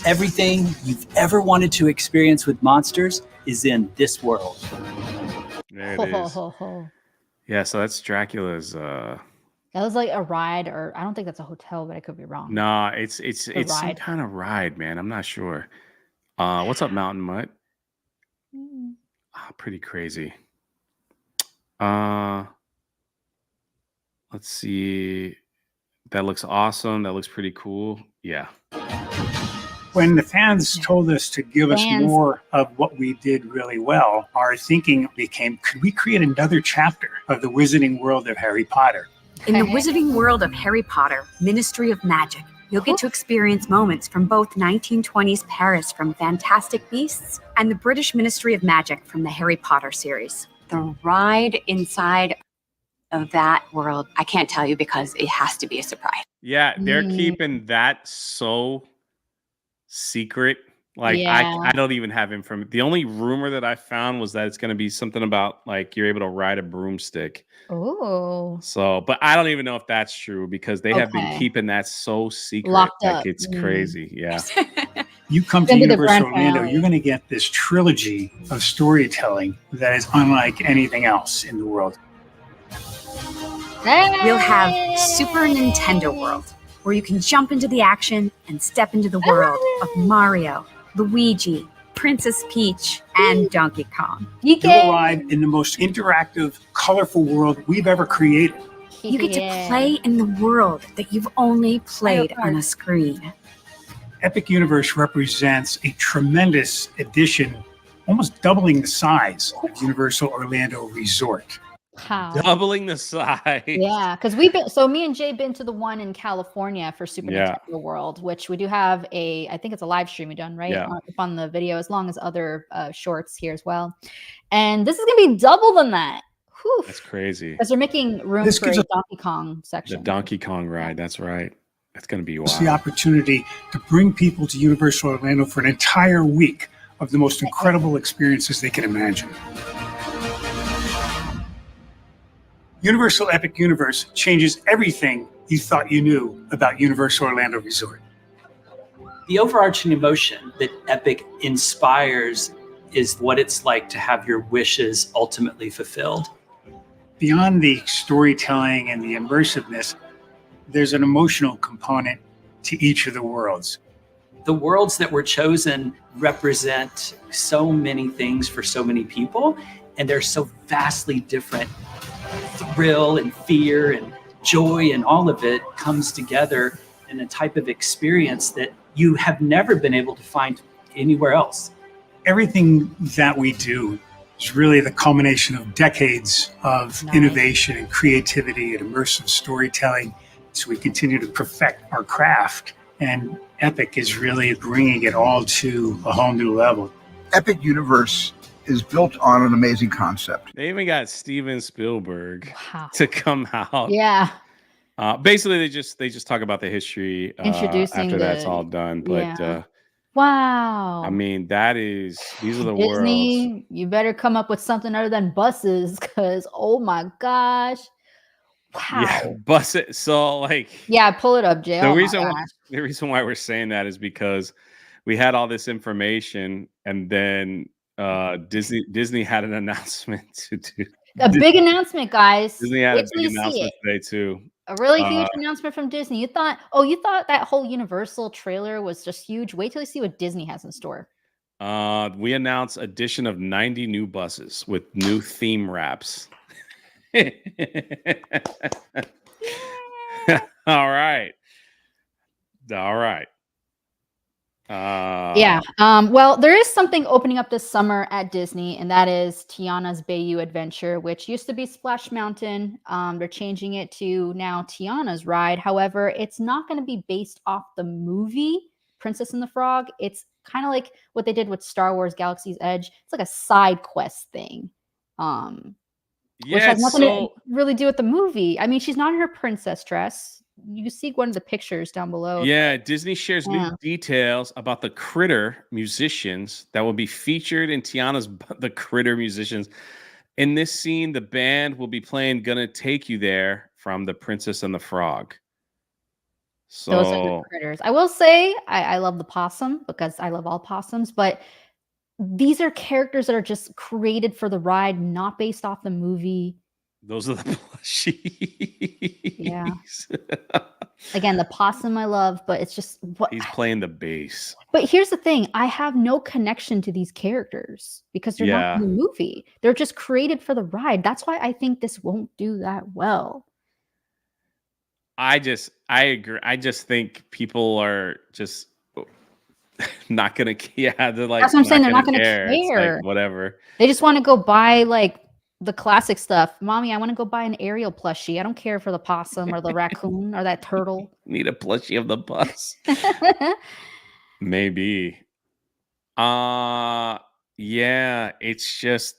[SPEAKER 13] Everything you've ever wanted to experience with monsters is in this world.
[SPEAKER 1] There it is. Yeah, so that's Dracula's.
[SPEAKER 3] That was like a ride, or I don't think that's a hotel, but I could be wrong.
[SPEAKER 1] Nah, it's some
[SPEAKER 3] ride.
[SPEAKER 1] kind of ride, man. I'm not sure. What's up, Mountain Mutt? Pretty crazy. Let's see. That looks awesome. That looks pretty cool. Yeah.
[SPEAKER 11] When the fans told us to give us more of what we did really well, our thinking became, could we create another chapter of the wizarding world of Harry Potter?
[SPEAKER 6] In the wizarding world of Harry Potter, Ministry of Magic, you'll get to experience moments from both 1920s Paris from Fantastic Beasts and the British Ministry of Magic from the Harry Potter series. The ride inside of that world, I can't tell you because it has to be a surprise.
[SPEAKER 1] Yeah, they're keeping that so secret. Like I don't even have information. The only rumor that I found was that it's going to be something about like you're able to ride a broomstick.
[SPEAKER 3] Oh.
[SPEAKER 1] So, but I don't even know if that's true because they have been keeping that so secret.
[SPEAKER 3] Locked
[SPEAKER 1] like
[SPEAKER 3] up.
[SPEAKER 1] It's crazy. Yeah.
[SPEAKER 11] You come to Universal Orlando, you're going to get this trilogy of storytelling that is unlike anything else in the world.
[SPEAKER 6] We'll have Super Nintendo World, where you can jump into the action and step into the world of Mario, Luigi, Princess Peach, and Donkey Kong.
[SPEAKER 11] You'll arrive in the most interactive, colorful world we've ever created.
[SPEAKER 6] You get to play in the world that you've only played on a screen.
[SPEAKER 11] Epic Universe represents a tremendous addition, almost doubling the size of Universal Orlando Resort.
[SPEAKER 3] How?
[SPEAKER 1] Doubling the size.
[SPEAKER 3] Yeah, because me and Jay been to the one in California for Super Nintendo World, which we do have I think it's a live stream we done, right?
[SPEAKER 1] Yeah.
[SPEAKER 3] On the video, as long as other shorts here as well. And this is going to be double than that. Whew.
[SPEAKER 1] That's crazy.
[SPEAKER 3] Because they're making room for a Donkey Kong section.
[SPEAKER 1] The Donkey Kong ride. That's right. That's going to be wild.
[SPEAKER 11] It's the opportunity to bring people to Universal Orlando for an entire week of the most incredible experiences they can imagine. Universal Epic Universe changes everything you thought you knew about Universal Orlando Resort.
[SPEAKER 13] The overarching emotion that Epic inspires is what it's like to have your wishes ultimately fulfilled.
[SPEAKER 11] Beyond the storytelling and the immersiveness, there's an emotional component to each of the worlds.
[SPEAKER 13] The worlds that were chosen represent so many things for so many people, and they're so vastly different. Thrill and fear and joy and all of it comes together in a type of experience that you have never been able to find anywhere else.
[SPEAKER 11] Everything that we do is really the culmination of decades of innovation and creativity and immersive storytelling. So we continue to perfect our craft, and Epic is really bringing it all to a whole new level.
[SPEAKER 14] Epic Universe is built on an amazing concept.
[SPEAKER 1] They even got Steven Spielberg to come out.
[SPEAKER 3] Yeah.
[SPEAKER 1] Basically, they just talk about the history
[SPEAKER 3] Introducing
[SPEAKER 1] after that's all done. But
[SPEAKER 3] wow.
[SPEAKER 1] I mean, these are the
[SPEAKER 3] Disney,
[SPEAKER 1] worlds.
[SPEAKER 3] you better come up with something other than buses, because oh my gosh. Wow.
[SPEAKER 1] Yeah, bus it. So like,
[SPEAKER 3] yeah, pull it up, Jay.
[SPEAKER 1] The reason why we're saying that is because we had all this information, and then Disney had an announcement to do
[SPEAKER 3] a big announcement, guys.
[SPEAKER 1] Disney had a big announcement today too.
[SPEAKER 3] A really huge announcement from Disney. You thought that whole Universal trailer was just huge. Wait till you see what Disney has in store.
[SPEAKER 1] We announced addition of 90 new buses with new theme wraps. All right.
[SPEAKER 3] Well, there is something opening up this summer at Disney, and that is Tiana's Bayou Adventure, which used to be Splash Mountain. They're changing it to now Tiana's Ride. However, it's not going to be based off the movie Princess and the Frog. It's kind of like what they did with Star Wars Galaxy's Edge. It's like a side quest thing. Which has nothing to really do with the movie. I mean, she's not in her princess dress. You see one of the pictures down below.
[SPEAKER 1] Yeah, Disney shares new details about the Critter musicians that will be featured in Tiana's The Critter Musicians, In this scene, the band will be playing "Gonna Take You There" from The Princess and the Frog.
[SPEAKER 3] Those are the
[SPEAKER 1] So
[SPEAKER 3] critters. I will say I love the possum because I love all possums, but these are characters that are just created for the ride, not based off the movie.
[SPEAKER 1] those are the plushies.
[SPEAKER 3] Yeah. Again, the possum I love, but it's just what.
[SPEAKER 1] He's playing the bass.
[SPEAKER 3] But here's the thing, I have no connection to these characters because they're not in
[SPEAKER 1] Yeah.
[SPEAKER 3] the movie. They're just created for the ride. That's why I think this won't do that well.
[SPEAKER 1] I agree. I just think people are just not gonna they're like
[SPEAKER 3] That's what I'm saying, they're not
[SPEAKER 1] gonna
[SPEAKER 3] gonna
[SPEAKER 1] care. It's
[SPEAKER 3] care.
[SPEAKER 1] like whatever.
[SPEAKER 3] They just wanna go buy, like, the classic stuff. "Mommy, I wanna go buy an Ariel plushie. I don't care for the possum or the raccoon or that turtle."
[SPEAKER 1] Need a plushie of the bus. Maybe. Yeah, it's just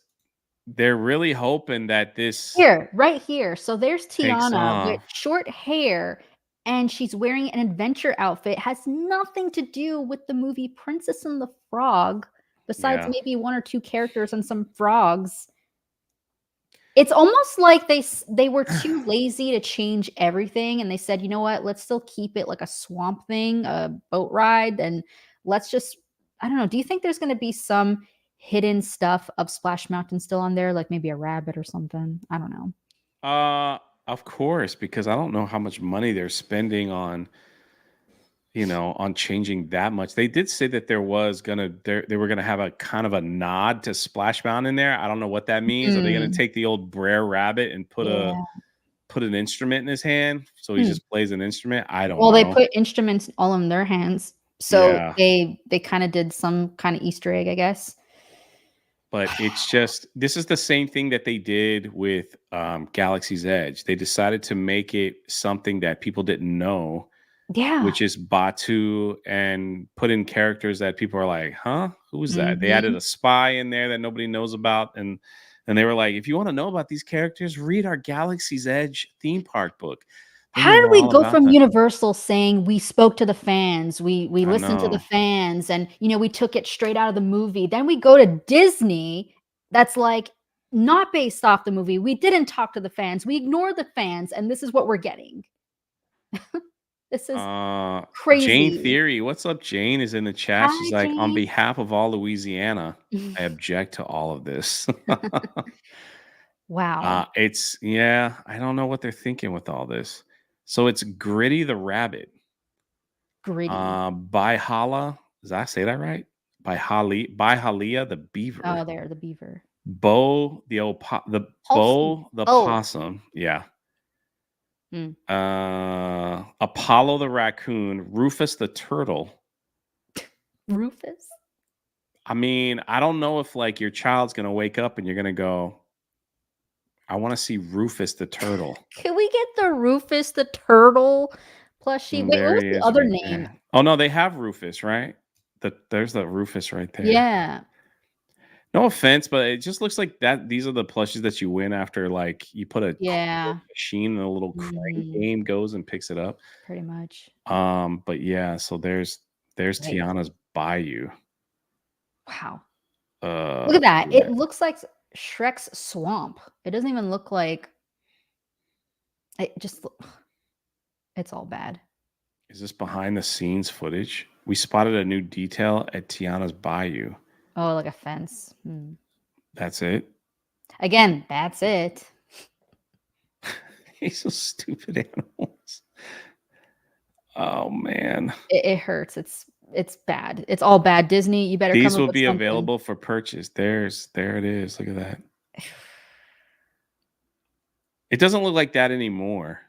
[SPEAKER 1] they're really hoping that this
[SPEAKER 3] Here, right here. So there's
[SPEAKER 1] takes
[SPEAKER 3] Tiana with
[SPEAKER 1] off.
[SPEAKER 3] short hair, and she's wearing an adventure outfit. Has nothing to do with the movie Princess and the Frog, besides
[SPEAKER 1] Yeah.
[SPEAKER 3] maybe 1 or 2 characters and some frogs. It's almost like they were too lazy to change everything, and they said, "You know what? Let's still keep it like a swamp thing, a boat ride, and let's just." I don't know. Do you think there's gonna be some hidden stuff of Splash Mountain still on there, like maybe a rabbit or something? I don't know.
[SPEAKER 1] Of course, because I don't know how much money they're spending on, on changing that much. They did say that there was they were gonna have a kind of a nod to Splash Mountain in there. I don't know what that means. Are they gonna
[SPEAKER 3] Mm.
[SPEAKER 1] take the old Brer Rabbit and put
[SPEAKER 3] Yeah.
[SPEAKER 1] an instrument in his hand so he
[SPEAKER 3] Hmm.
[SPEAKER 1] just plays an instrument? I don't
[SPEAKER 3] Well, they
[SPEAKER 1] know.
[SPEAKER 3] put instruments all in their hands, so
[SPEAKER 1] Yeah.
[SPEAKER 3] they kinda did some kinda Easter egg, I guess.
[SPEAKER 1] But it's just this is the same thing that they did with Galaxy's Edge. They decided to make it something that people didn't know,
[SPEAKER 3] Yeah.
[SPEAKER 1] which is Batu, and put in characters that people are like, huh? Who's that? They added
[SPEAKER 3] Mhm.
[SPEAKER 1] a spy in there that nobody knows about. And they were like, if you want to know about these characters, read our Galaxy's Edge theme park book. Then
[SPEAKER 3] How
[SPEAKER 1] you'll
[SPEAKER 3] did
[SPEAKER 1] know
[SPEAKER 3] we
[SPEAKER 1] all
[SPEAKER 3] go
[SPEAKER 1] about
[SPEAKER 3] from
[SPEAKER 1] them.
[SPEAKER 3] Universal saying we spoke to the fans, we
[SPEAKER 1] I
[SPEAKER 3] listened to the
[SPEAKER 1] know.
[SPEAKER 3] fans, and, we took it straight out of the movie. Then we go to Disney that's, like, not based off the movie. We didn't talk to the fans. We ignored the fans, and this is what we're getting. This is
[SPEAKER 1] Jane
[SPEAKER 3] crazy.
[SPEAKER 1] Theory. What's up, Jane? Is in the chat. She's
[SPEAKER 3] Hi,
[SPEAKER 1] like, on
[SPEAKER 3] Jane.
[SPEAKER 1] behalf of all Louisiana, I object to all of this.
[SPEAKER 3] Wow.
[SPEAKER 1] I don't know what they're thinking with all this. So it's Gritty the Rabbit.
[SPEAKER 3] Gritty.
[SPEAKER 1] By Hala. Does I say that right? By Halia the beaver.
[SPEAKER 3] Oh, there, the beaver.
[SPEAKER 1] Bo the
[SPEAKER 3] Possum. Oh.
[SPEAKER 1] possum. Yeah.
[SPEAKER 3] Mm.
[SPEAKER 1] Apollo the raccoon, Rufus the turtle.
[SPEAKER 3] Rufus?
[SPEAKER 1] I mean, I don't know if like your child's gonna wake up and you're gonna go, I want to see Rufus the turtle.
[SPEAKER 3] Can we get the Rufus the turtle plushie? Wait, what
[SPEAKER 1] There
[SPEAKER 3] was
[SPEAKER 1] he
[SPEAKER 3] the
[SPEAKER 1] is
[SPEAKER 3] other
[SPEAKER 1] right
[SPEAKER 3] name?
[SPEAKER 1] there. Oh no, they have Rufus, right? There's the Rufus right there.
[SPEAKER 3] Yeah.
[SPEAKER 1] No offense, but it just looks like that. These are the plushies that you win after like you put a
[SPEAKER 3] Yeah.
[SPEAKER 1] machine and a little crane game goes and picks it up.
[SPEAKER 3] Pretty much.
[SPEAKER 1] But yeah, so there's
[SPEAKER 3] Right.
[SPEAKER 1] Tiana's Bayou.
[SPEAKER 3] Wow. Look at that.
[SPEAKER 1] Yeah.
[SPEAKER 3] It looks like Shrek's swamp. It doesn't even look like it's all bad.
[SPEAKER 1] Is this behind the scenes footage? We spotted a new detail at Tiana's Bayou.
[SPEAKER 3] Oh, like a fence. Hmm.
[SPEAKER 1] That's it.
[SPEAKER 3] Again, that's it.
[SPEAKER 1] He's so stupid animals. Oh man.
[SPEAKER 3] It hurts. It's bad. It's all bad. Disney, you better
[SPEAKER 1] These
[SPEAKER 3] come up
[SPEAKER 1] will
[SPEAKER 3] with
[SPEAKER 1] be
[SPEAKER 3] something.
[SPEAKER 1] available for purchase. There it is. Look at that. It doesn't look like that anymore.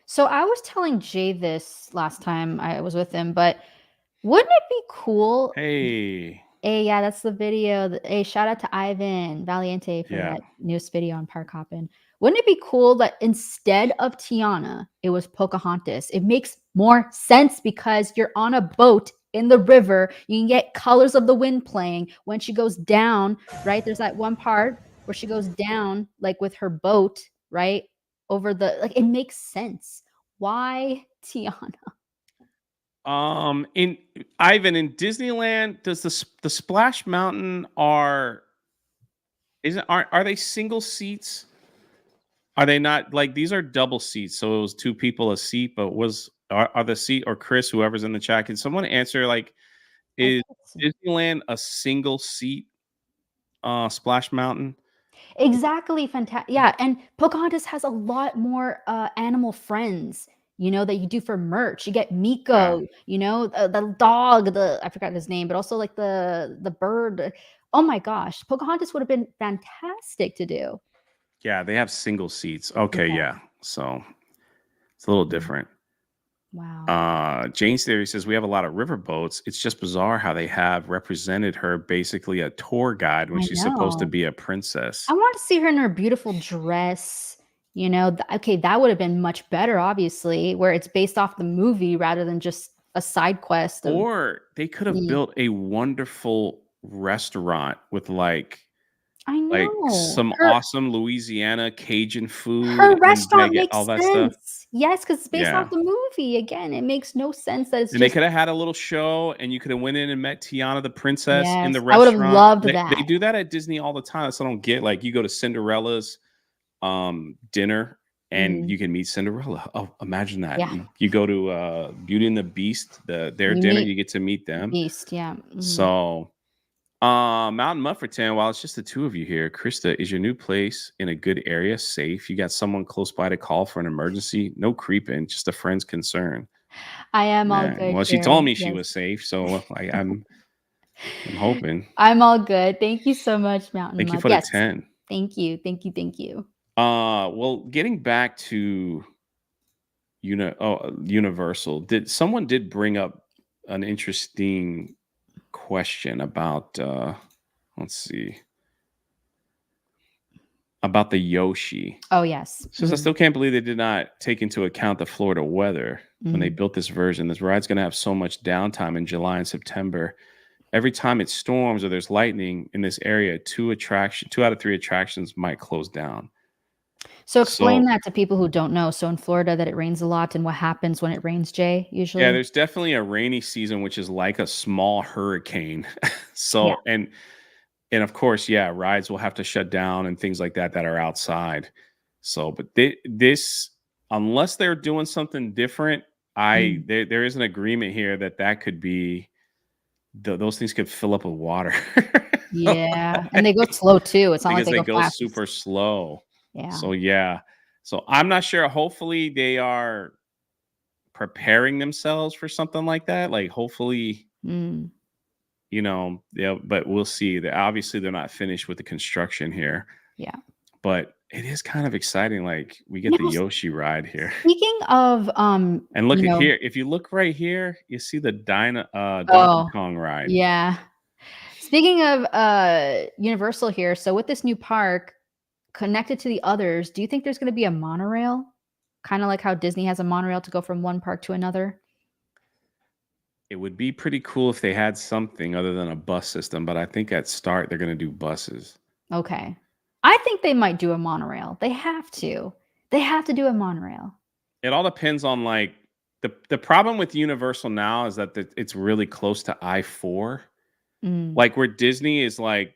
[SPEAKER 3] So I was telling Jay this last time I was with him, but wouldn't it be cool?
[SPEAKER 1] Hey.
[SPEAKER 3] Hey, yeah, that's the video. Hey, shout out to Ivan Valiente for
[SPEAKER 1] Yeah.
[SPEAKER 3] that newest video on Park Hoppin. Wouldn't it be cool that instead of Tiana, it was Pocahontas? It makes more sense because you're on a boat in the river. You can get Colors of the Wind playing when she goes down, right? There's that one part where she goes down, like with her boat, right? Over the, like, it makes sense. Why Tiana?
[SPEAKER 1] In Ivan, in Disneyland, does the Splash Mountain Are they single seats? Are they not like these are double seats? So it was 2 people a seat, but are the seat or Chris, whoever's in the chat, can someone answer like is Disneyland a single seat Splash Mountain?
[SPEAKER 3] Exactly, fantastic. Yeah, and Pocahontas has a lot more animal friends, that you do for merch. You get Miko, the dog, I forgot his name, but also like the bird. Oh my gosh, Pocahontas would have been fantastic to do.
[SPEAKER 1] Yeah, they have single seats. Okay,
[SPEAKER 3] Yeah.
[SPEAKER 1] yeah. So it's a little different.
[SPEAKER 3] Wow.
[SPEAKER 1] Jane's Theory says we have a lot of river boats. It's just bizarre how they have represented her basically a tour guide when
[SPEAKER 3] I
[SPEAKER 1] she's supposed to
[SPEAKER 3] know.
[SPEAKER 1] be a princess.
[SPEAKER 3] I want to see her in her beautiful dress. Okay, that would have been much better, obviously, where it's based off the movie rather than just a side quest.
[SPEAKER 1] Or they could have built a wonderful restaurant with like
[SPEAKER 3] I know.
[SPEAKER 1] some awesome Louisiana Cajun food
[SPEAKER 3] Her
[SPEAKER 1] and
[SPEAKER 3] restaurant
[SPEAKER 1] get
[SPEAKER 3] makes
[SPEAKER 1] all that stuff.
[SPEAKER 3] sense. Yes, because it's based
[SPEAKER 1] Yeah.
[SPEAKER 3] off the movie. Again, it makes no sense that it's
[SPEAKER 1] And they
[SPEAKER 3] just.
[SPEAKER 1] could have had a little show, and you could have went in and met Tiana the princess in the
[SPEAKER 3] Yes, I would have
[SPEAKER 1] restaurant.
[SPEAKER 3] loved
[SPEAKER 1] They
[SPEAKER 3] that.
[SPEAKER 1] do that at Disney all the time. So I don't get like you go to Cinderella's dinner and you can meet Cinderella. Oh, imagine that.
[SPEAKER 3] Yeah.
[SPEAKER 1] You go to Beauty and the Beast, their
[SPEAKER 3] You
[SPEAKER 1] dinner,
[SPEAKER 3] meet
[SPEAKER 1] you get to meet them.
[SPEAKER 3] Beast, yeah.
[SPEAKER 1] So Mountain Mufferton, while it's just the 2 of you here, Krista, is your new place in a good area, safe? You got someone close by to call for an emergency? No creeping, just a friend's concern.
[SPEAKER 3] I am all
[SPEAKER 1] Man,
[SPEAKER 3] good.
[SPEAKER 1] well, she
[SPEAKER 3] here.
[SPEAKER 1] told me she
[SPEAKER 3] Yes.
[SPEAKER 1] was safe, so I'm hoping.
[SPEAKER 3] I'm all good. Thank you so much, Mountain
[SPEAKER 1] Thank you
[SPEAKER 3] Muff.
[SPEAKER 1] for the
[SPEAKER 3] Yes.
[SPEAKER 1] 10.
[SPEAKER 3] Thank you. Thank you. Thank you.
[SPEAKER 1] Well, getting back to Universal, someone did bring up an interesting question about let's see, about the Yoshi.
[SPEAKER 3] Oh, yes.
[SPEAKER 1] Says I still can't believe they did not take into account the Florida weather when they built this version. This ride's going to have so much downtime in July and September. Every time it storms or there's lightning in this area, 2 out of 3 attractions might close down.
[SPEAKER 3] So explain that to people who don't know. So in Florida, that it rains a lot, and what happens when it rains, Jay? Usually,
[SPEAKER 1] yeah, there's definitely a rainy season, which is like a small hurricane. So and of course, yeah, rides will have to shut down and things like that are outside. So, but this, unless they're doing something different, there is an agreement here that could be those things could fill up with water.
[SPEAKER 3] Yeah, and they go slow too. It's not like
[SPEAKER 1] because
[SPEAKER 3] they
[SPEAKER 1] they
[SPEAKER 3] go fast.
[SPEAKER 1] super slow.
[SPEAKER 3] Yeah.
[SPEAKER 1] So yeah. So I'm not sure. Hopefully they are preparing themselves for something like that. Like hopefully, but we'll see. Obviously they're not finished with the construction here.
[SPEAKER 3] Yeah.
[SPEAKER 1] But it is kind of exciting. Like we get the Yoshi ride here.
[SPEAKER 3] Speaking of
[SPEAKER 1] and look at here. If you look right here, you see the Donkey Kong ride.
[SPEAKER 3] Yeah. Speaking of Universal here, so with this new park connected to the others, do you think there's going to be a monorail? Kind of like how Disney has a monorail to go from one park to another?
[SPEAKER 1] It would be pretty cool if they had something other than a bus system, but I think at start they're going to do buses.
[SPEAKER 3] Okay. I think they might do a monorail. They have to. They have to do a monorail.
[SPEAKER 1] It all depends on like the problem with Universal now is that it's really close to I-4. Like where Disney is like,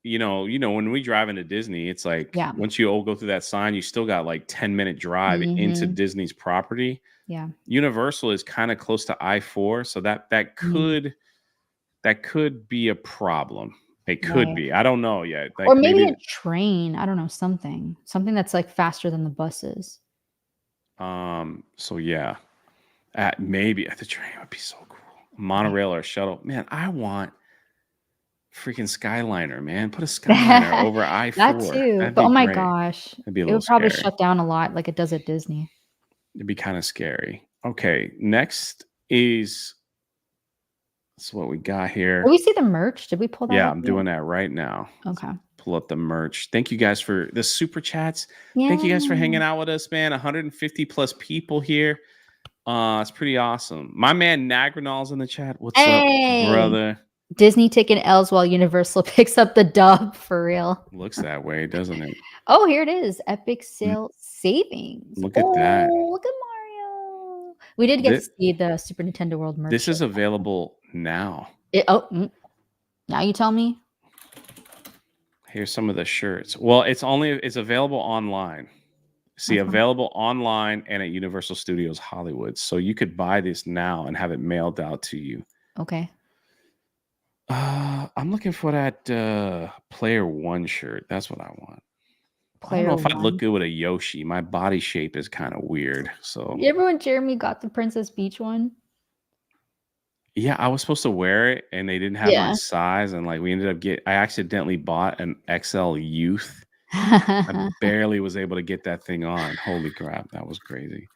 [SPEAKER 1] when we drive into Disney, it's like once you all go through that sign, you still got like 10-minute drive into Disney's property.
[SPEAKER 3] Yeah.
[SPEAKER 1] Universal is kind of close to I-4, so that could be a problem. It could be. I don't know yet. Like
[SPEAKER 3] or maybe a train. I don't know, something that's like faster than the buses.
[SPEAKER 1] So yeah. Maybe the train would be so cool. Monorail or shuttle. Man, I want freaking Skyliner, man. Put a Skyliner over I-4.
[SPEAKER 3] That too. But oh my gosh.
[SPEAKER 1] That'd be
[SPEAKER 3] it would probably shut down a lot like it does at Disney.
[SPEAKER 1] It'd be kind of scary. Okay, next is what we got here.
[SPEAKER 3] Did we see the merch? Did we pull that
[SPEAKER 1] Yeah,
[SPEAKER 3] up
[SPEAKER 1] I'm
[SPEAKER 3] yet?
[SPEAKER 1] doing that right now.
[SPEAKER 3] Okay.
[SPEAKER 1] Pull up the merch. Thank you guys for the super chats. Thank you guys for hanging out with us, man. 150 plus people here. It's pretty awesome. My man Nagrinal's in the chat. What's up, brother?
[SPEAKER 3] Disney taking L's while Universal picks up the dub, for real.
[SPEAKER 1] Looks that way, doesn't it?
[SPEAKER 3] Oh, here it is. Epic sale savings.
[SPEAKER 1] Look at that.
[SPEAKER 3] Look at Mario. We did get to see the Super Nintendo World merch.
[SPEAKER 1] This is available now.
[SPEAKER 3] Now you tell me.
[SPEAKER 1] Here's some of the shirts. Well, it's available online. See,
[SPEAKER 3] Uh-huh.
[SPEAKER 1] available online and at Universal Studios Hollywood. So you could buy this now and have it mailed out to you.
[SPEAKER 3] Okay.
[SPEAKER 1] I'm looking for that Player One shirt. That's what I want. I don't
[SPEAKER 3] Player
[SPEAKER 1] know if I'd look
[SPEAKER 3] One.
[SPEAKER 1] good with a Yoshi. My body shape is kind of weird. So
[SPEAKER 3] You ever when Jeremy got the Princess Peach one?
[SPEAKER 1] yeah, I was supposed to wear it and they didn't have my
[SPEAKER 3] Yeah.
[SPEAKER 1] size. And like we ended up I accidentally bought an XL Youth. I barely was able to get that thing on. Holy crap, that was crazy.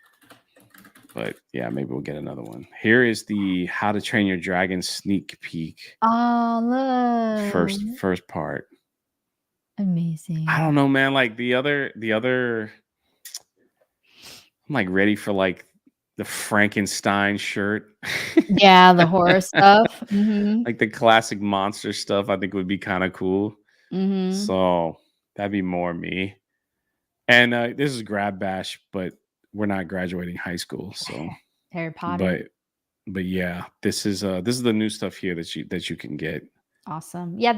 [SPEAKER 1] But yeah, maybe we'll get another one. Here is the How to Train Your Dragon sneak peek.
[SPEAKER 3] Oh, look.
[SPEAKER 1] First part.
[SPEAKER 3] Amazing.
[SPEAKER 1] I don't know, man. Like the other I'm like ready for like the Frankenstein shirt.
[SPEAKER 3] Yeah, the horror stuff. Mm-hmm.
[SPEAKER 1] Like the classic monster stuff, I think would be kind of cool.
[SPEAKER 3] Mm-hmm.
[SPEAKER 1] So that'd be more me. And this is Grab Bash, but we're not graduating high school, so
[SPEAKER 3] Harry Potter.
[SPEAKER 1] But yeah, this is the new stuff here that you can get.
[SPEAKER 3] Awesome. Yeah,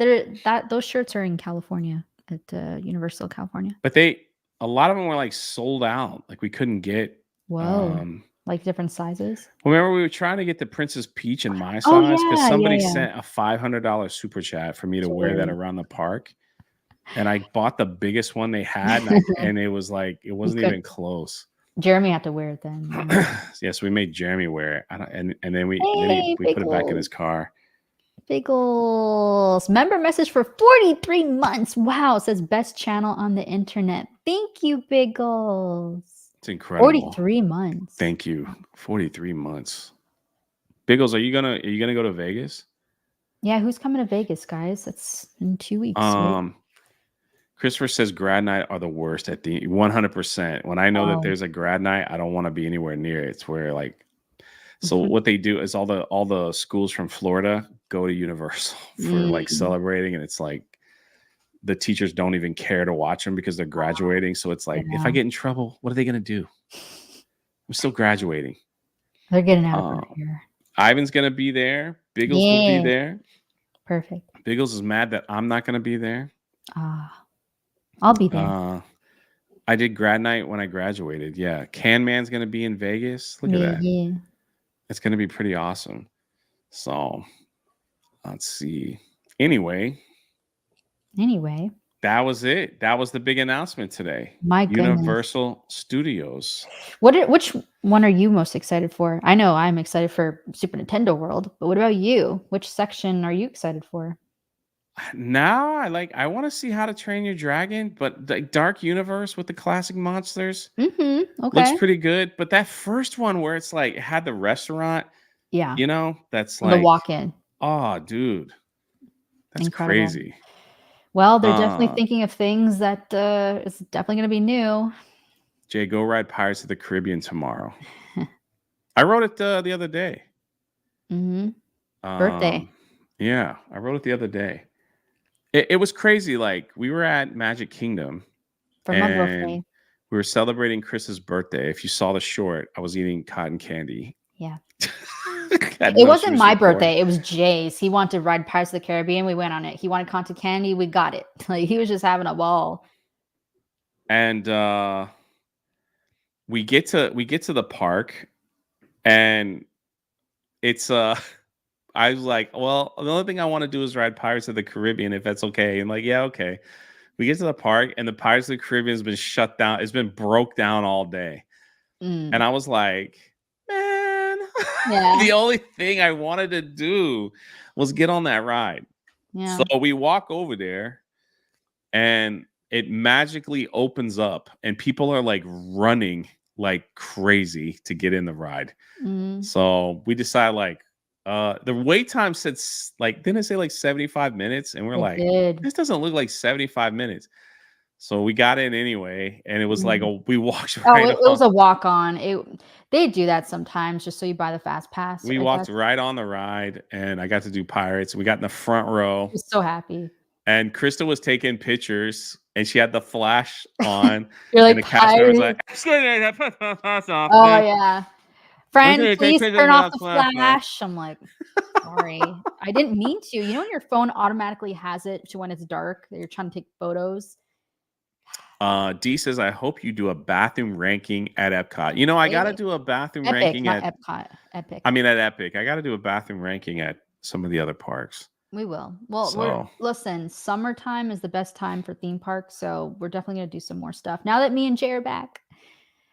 [SPEAKER 3] those shirts are in California at Universal California.
[SPEAKER 1] But a lot of them were like sold out. Like we couldn't get.
[SPEAKER 3] Whoa. Like different sizes.
[SPEAKER 1] Remember we were trying to get the Princess Peach in my size because somebody sent a $500 super chat for me to wear that around the park, and I bought the biggest one they had, and it was like it wasn't even close.
[SPEAKER 3] Jeremy had to wear it then.
[SPEAKER 1] Yes, we made Jeremy wear it, and then we put it back in his car.
[SPEAKER 3] Biggles. Member message for 43 months. Wow, it says best channel on the internet. Thank you, Biggles.
[SPEAKER 1] It's incredible.
[SPEAKER 3] 43 months.
[SPEAKER 1] Thank you. 43 months. Biggles, are you gonna go to Vegas?
[SPEAKER 3] Yeah, who's coming to Vegas, guys? That's in 2 weeks. Right?
[SPEAKER 1] Christopher says grad night are the worst at the 100%. When I know that there's a grad night, I don't want to be anywhere near it. It's where like so what they do is all the schools from Florida go to Universal for like celebrating, and it's like the teachers don't even care to watch them because they're graduating. So it's like, if I get in trouble, what are they going to do? I'm still graduating.
[SPEAKER 3] They're getting out of here.
[SPEAKER 1] Ivan's going to be there. Biggles will be there.
[SPEAKER 3] Perfect.
[SPEAKER 1] Biggles is mad that I'm not going to be there.
[SPEAKER 3] I'll be there.
[SPEAKER 1] I did grad night when I graduated. Yeah. Can Man's going to be in Vegas. Look at that.
[SPEAKER 3] Yeah.
[SPEAKER 1] It's going to be pretty awesome. So let's see. Anyway, that was it. That was the big announcement today.
[SPEAKER 3] My goodness.
[SPEAKER 1] Universal Studios.
[SPEAKER 3] Which one are you most excited for? I know I'm excited for Super Nintendo World, but what about you? Which section are you excited for?
[SPEAKER 1] Now I want to see How to Train Your Dragon, but the Dark Universe with the classic monsters
[SPEAKER 3] Okay.
[SPEAKER 1] looks pretty good. But that first one where it's like it had the restaurant,
[SPEAKER 3] yeah,
[SPEAKER 1] that's like
[SPEAKER 3] the walk-in.
[SPEAKER 1] Oh, dude, that's
[SPEAKER 3] incredible.
[SPEAKER 1] Crazy.
[SPEAKER 3] Well, they're definitely thinking of things that is definitely going to be new.
[SPEAKER 1] Jay, go ride Pirates of the Caribbean tomorrow. I wrote it the other day.
[SPEAKER 3] Birthday.
[SPEAKER 1] Yeah, I wrote it the other day. It was crazy. Like we were at Magic Kingdom
[SPEAKER 3] for my birthday.
[SPEAKER 1] We were celebrating Chris's birthday. If you saw the short, I was eating cotton candy.
[SPEAKER 3] Yeah. It wasn't my birthday. It was Jay's. He wanted to ride Pirates of the Caribbean. We went on it. He wanted cotton candy. We got it. Like he was just having a ball.
[SPEAKER 1] And we get to the park, and it's I was like, well, the only thing I want to do is ride Pirates of the Caribbean, if that's okay. And like, yeah, okay. We get to the park, and the Pirates of the Caribbean has been shut down. It's been broke down all day. And I was like, man, the only thing I wanted to do was get on that ride.
[SPEAKER 3] Yeah.
[SPEAKER 1] So we walk over there, and it magically opens up, and people are like running like crazy to get in the ride. So we decide like, the wait time said like, didn't it say like 75 minutes? And we're this doesn't look like 75 minutes. So we got in anyway, and it was like we walked right
[SPEAKER 3] it was a walk on. They do that sometimes just so you buy the fast pass.
[SPEAKER 1] We walked right on the ride, and I got to do Pirates. We got in the front row.
[SPEAKER 3] I was so happy.
[SPEAKER 1] And Krista was taking pictures, and she had the flash on.
[SPEAKER 3] You're like,
[SPEAKER 1] and the cast member was like,
[SPEAKER 3] oh yeah. Friend,
[SPEAKER 1] Okay,
[SPEAKER 3] please
[SPEAKER 1] take
[SPEAKER 3] turn
[SPEAKER 1] it
[SPEAKER 3] off
[SPEAKER 1] off
[SPEAKER 3] the
[SPEAKER 1] flashlight.
[SPEAKER 3] flash. I'm like, sorry. I didn't mean to. You know when your phone automatically has it to when it's dark, that you're trying to take photos?
[SPEAKER 1] D says, I hope you do a bathroom ranking at Epcot. You know, I got to do a bathroom
[SPEAKER 3] Epic,
[SPEAKER 1] ranking
[SPEAKER 3] not
[SPEAKER 1] at
[SPEAKER 3] Epcot. Epic.
[SPEAKER 1] I mean, at Epic. I got to do a bathroom ranking at some of the other parks.
[SPEAKER 3] We will. Well,
[SPEAKER 1] So,
[SPEAKER 3] listen, summertime is the best time for theme parks, so we're definitely gonna do some more stuff now that me and Jay are back.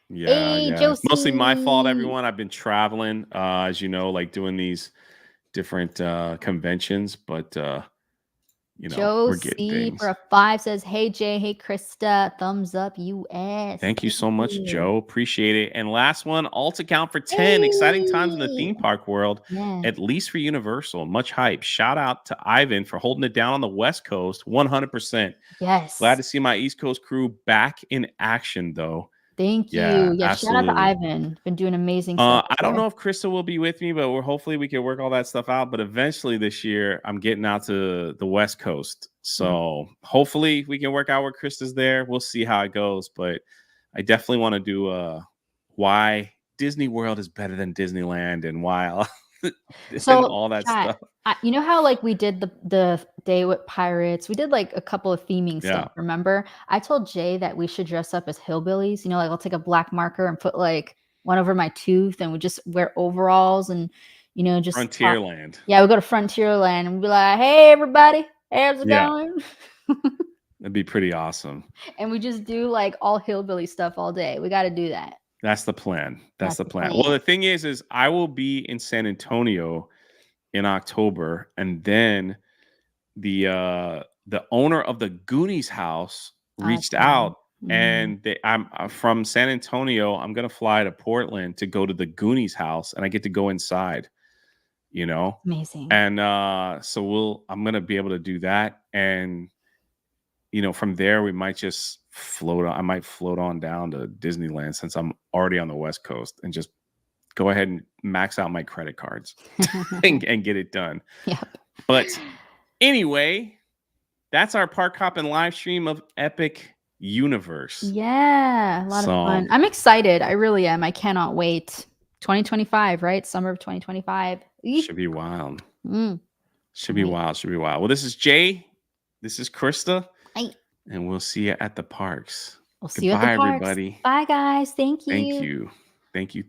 [SPEAKER 1] yeah,
[SPEAKER 3] Hey,
[SPEAKER 1] yeah. Mostly my fault,
[SPEAKER 3] Josie.
[SPEAKER 1] everyone. I've been traveling, as you know, like doing these different conventions, but you know, we're getting
[SPEAKER 3] Josie for
[SPEAKER 1] things.
[SPEAKER 3] a 5 says, "Hey Jay, hey Krista, thumbs up US."
[SPEAKER 1] Thank you
[SPEAKER 3] Thank
[SPEAKER 1] so much,
[SPEAKER 3] you.
[SPEAKER 1] Joe. Appreciate it. And last one, alt account for 10. Exciting times in the
[SPEAKER 3] Hey.
[SPEAKER 1] theme park world,
[SPEAKER 3] Yeah.
[SPEAKER 1] at least for Universal. Much hype. Shout out to Ivan for holding it down on the West Coast. 100%.
[SPEAKER 3] Yes.
[SPEAKER 1] Glad to see my East Coast crew back in action, though.
[SPEAKER 3] Thank
[SPEAKER 1] Yeah,
[SPEAKER 3] you. Yeah, shout out to
[SPEAKER 1] absolutely.
[SPEAKER 3] Ivan. Been doing amazing stuff.
[SPEAKER 1] I don't know if Krista will be with me, but hopefully we can work all that stuff out. But eventually this year, I'm getting out to the West Coast. So hopefully we can work out where Krista's there. We'll see how it goes. But I definitely want to do why Disney World is better than Disneyland and why and all that
[SPEAKER 3] chat,
[SPEAKER 1] stuff.
[SPEAKER 3] you know how like we did the day with pirates, we did like a couple of theming
[SPEAKER 1] Yeah.
[SPEAKER 3] stuff, remember? I told Jay that we should dress up as hillbillies, you know, like I'll take a black marker and put like one over my tooth and we just wear overalls and you know just
[SPEAKER 1] Frontierland.
[SPEAKER 3] Yeah, we go to Frontierland and be like, hey everybody, how's it going?
[SPEAKER 1] That'd be pretty awesome.
[SPEAKER 3] And we just do like all hillbilly stuff all day. We got to do that.
[SPEAKER 1] That's the plan. That's the plan.
[SPEAKER 3] plan.
[SPEAKER 1] Well, the thing is I will be in San Antonio in October, and then the owner of the Goonies house reached out, and I'm from San Antonio. I'm gonna fly to Portland to go to the Goonies house, and I get to go inside. You know,
[SPEAKER 3] amazing.
[SPEAKER 1] And so I'm gonna be able to do that, and you know, from there we might just float on. I might float on down to Disneyland since I'm already on the West Coast, and just go ahead and max out my credit cards and get it done.
[SPEAKER 3] Yep.
[SPEAKER 1] But anyway, that's our Park Hoppin' live stream of Epic Universe.
[SPEAKER 3] Yeah, a lot of fun. I'm excited. I really am. I cannot wait. 2025, right? Summer of 2025.
[SPEAKER 1] Should be wild.
[SPEAKER 3] Mm.
[SPEAKER 1] Should be wild. Should be wild. Well, this is Jay. This is Krista.
[SPEAKER 3] Hi.
[SPEAKER 1] And we'll see you at the parks.
[SPEAKER 3] We'll see you at the parks.
[SPEAKER 1] Everybody.
[SPEAKER 3] Bye, guys. Thank you.
[SPEAKER 1] Thank you. Thank you.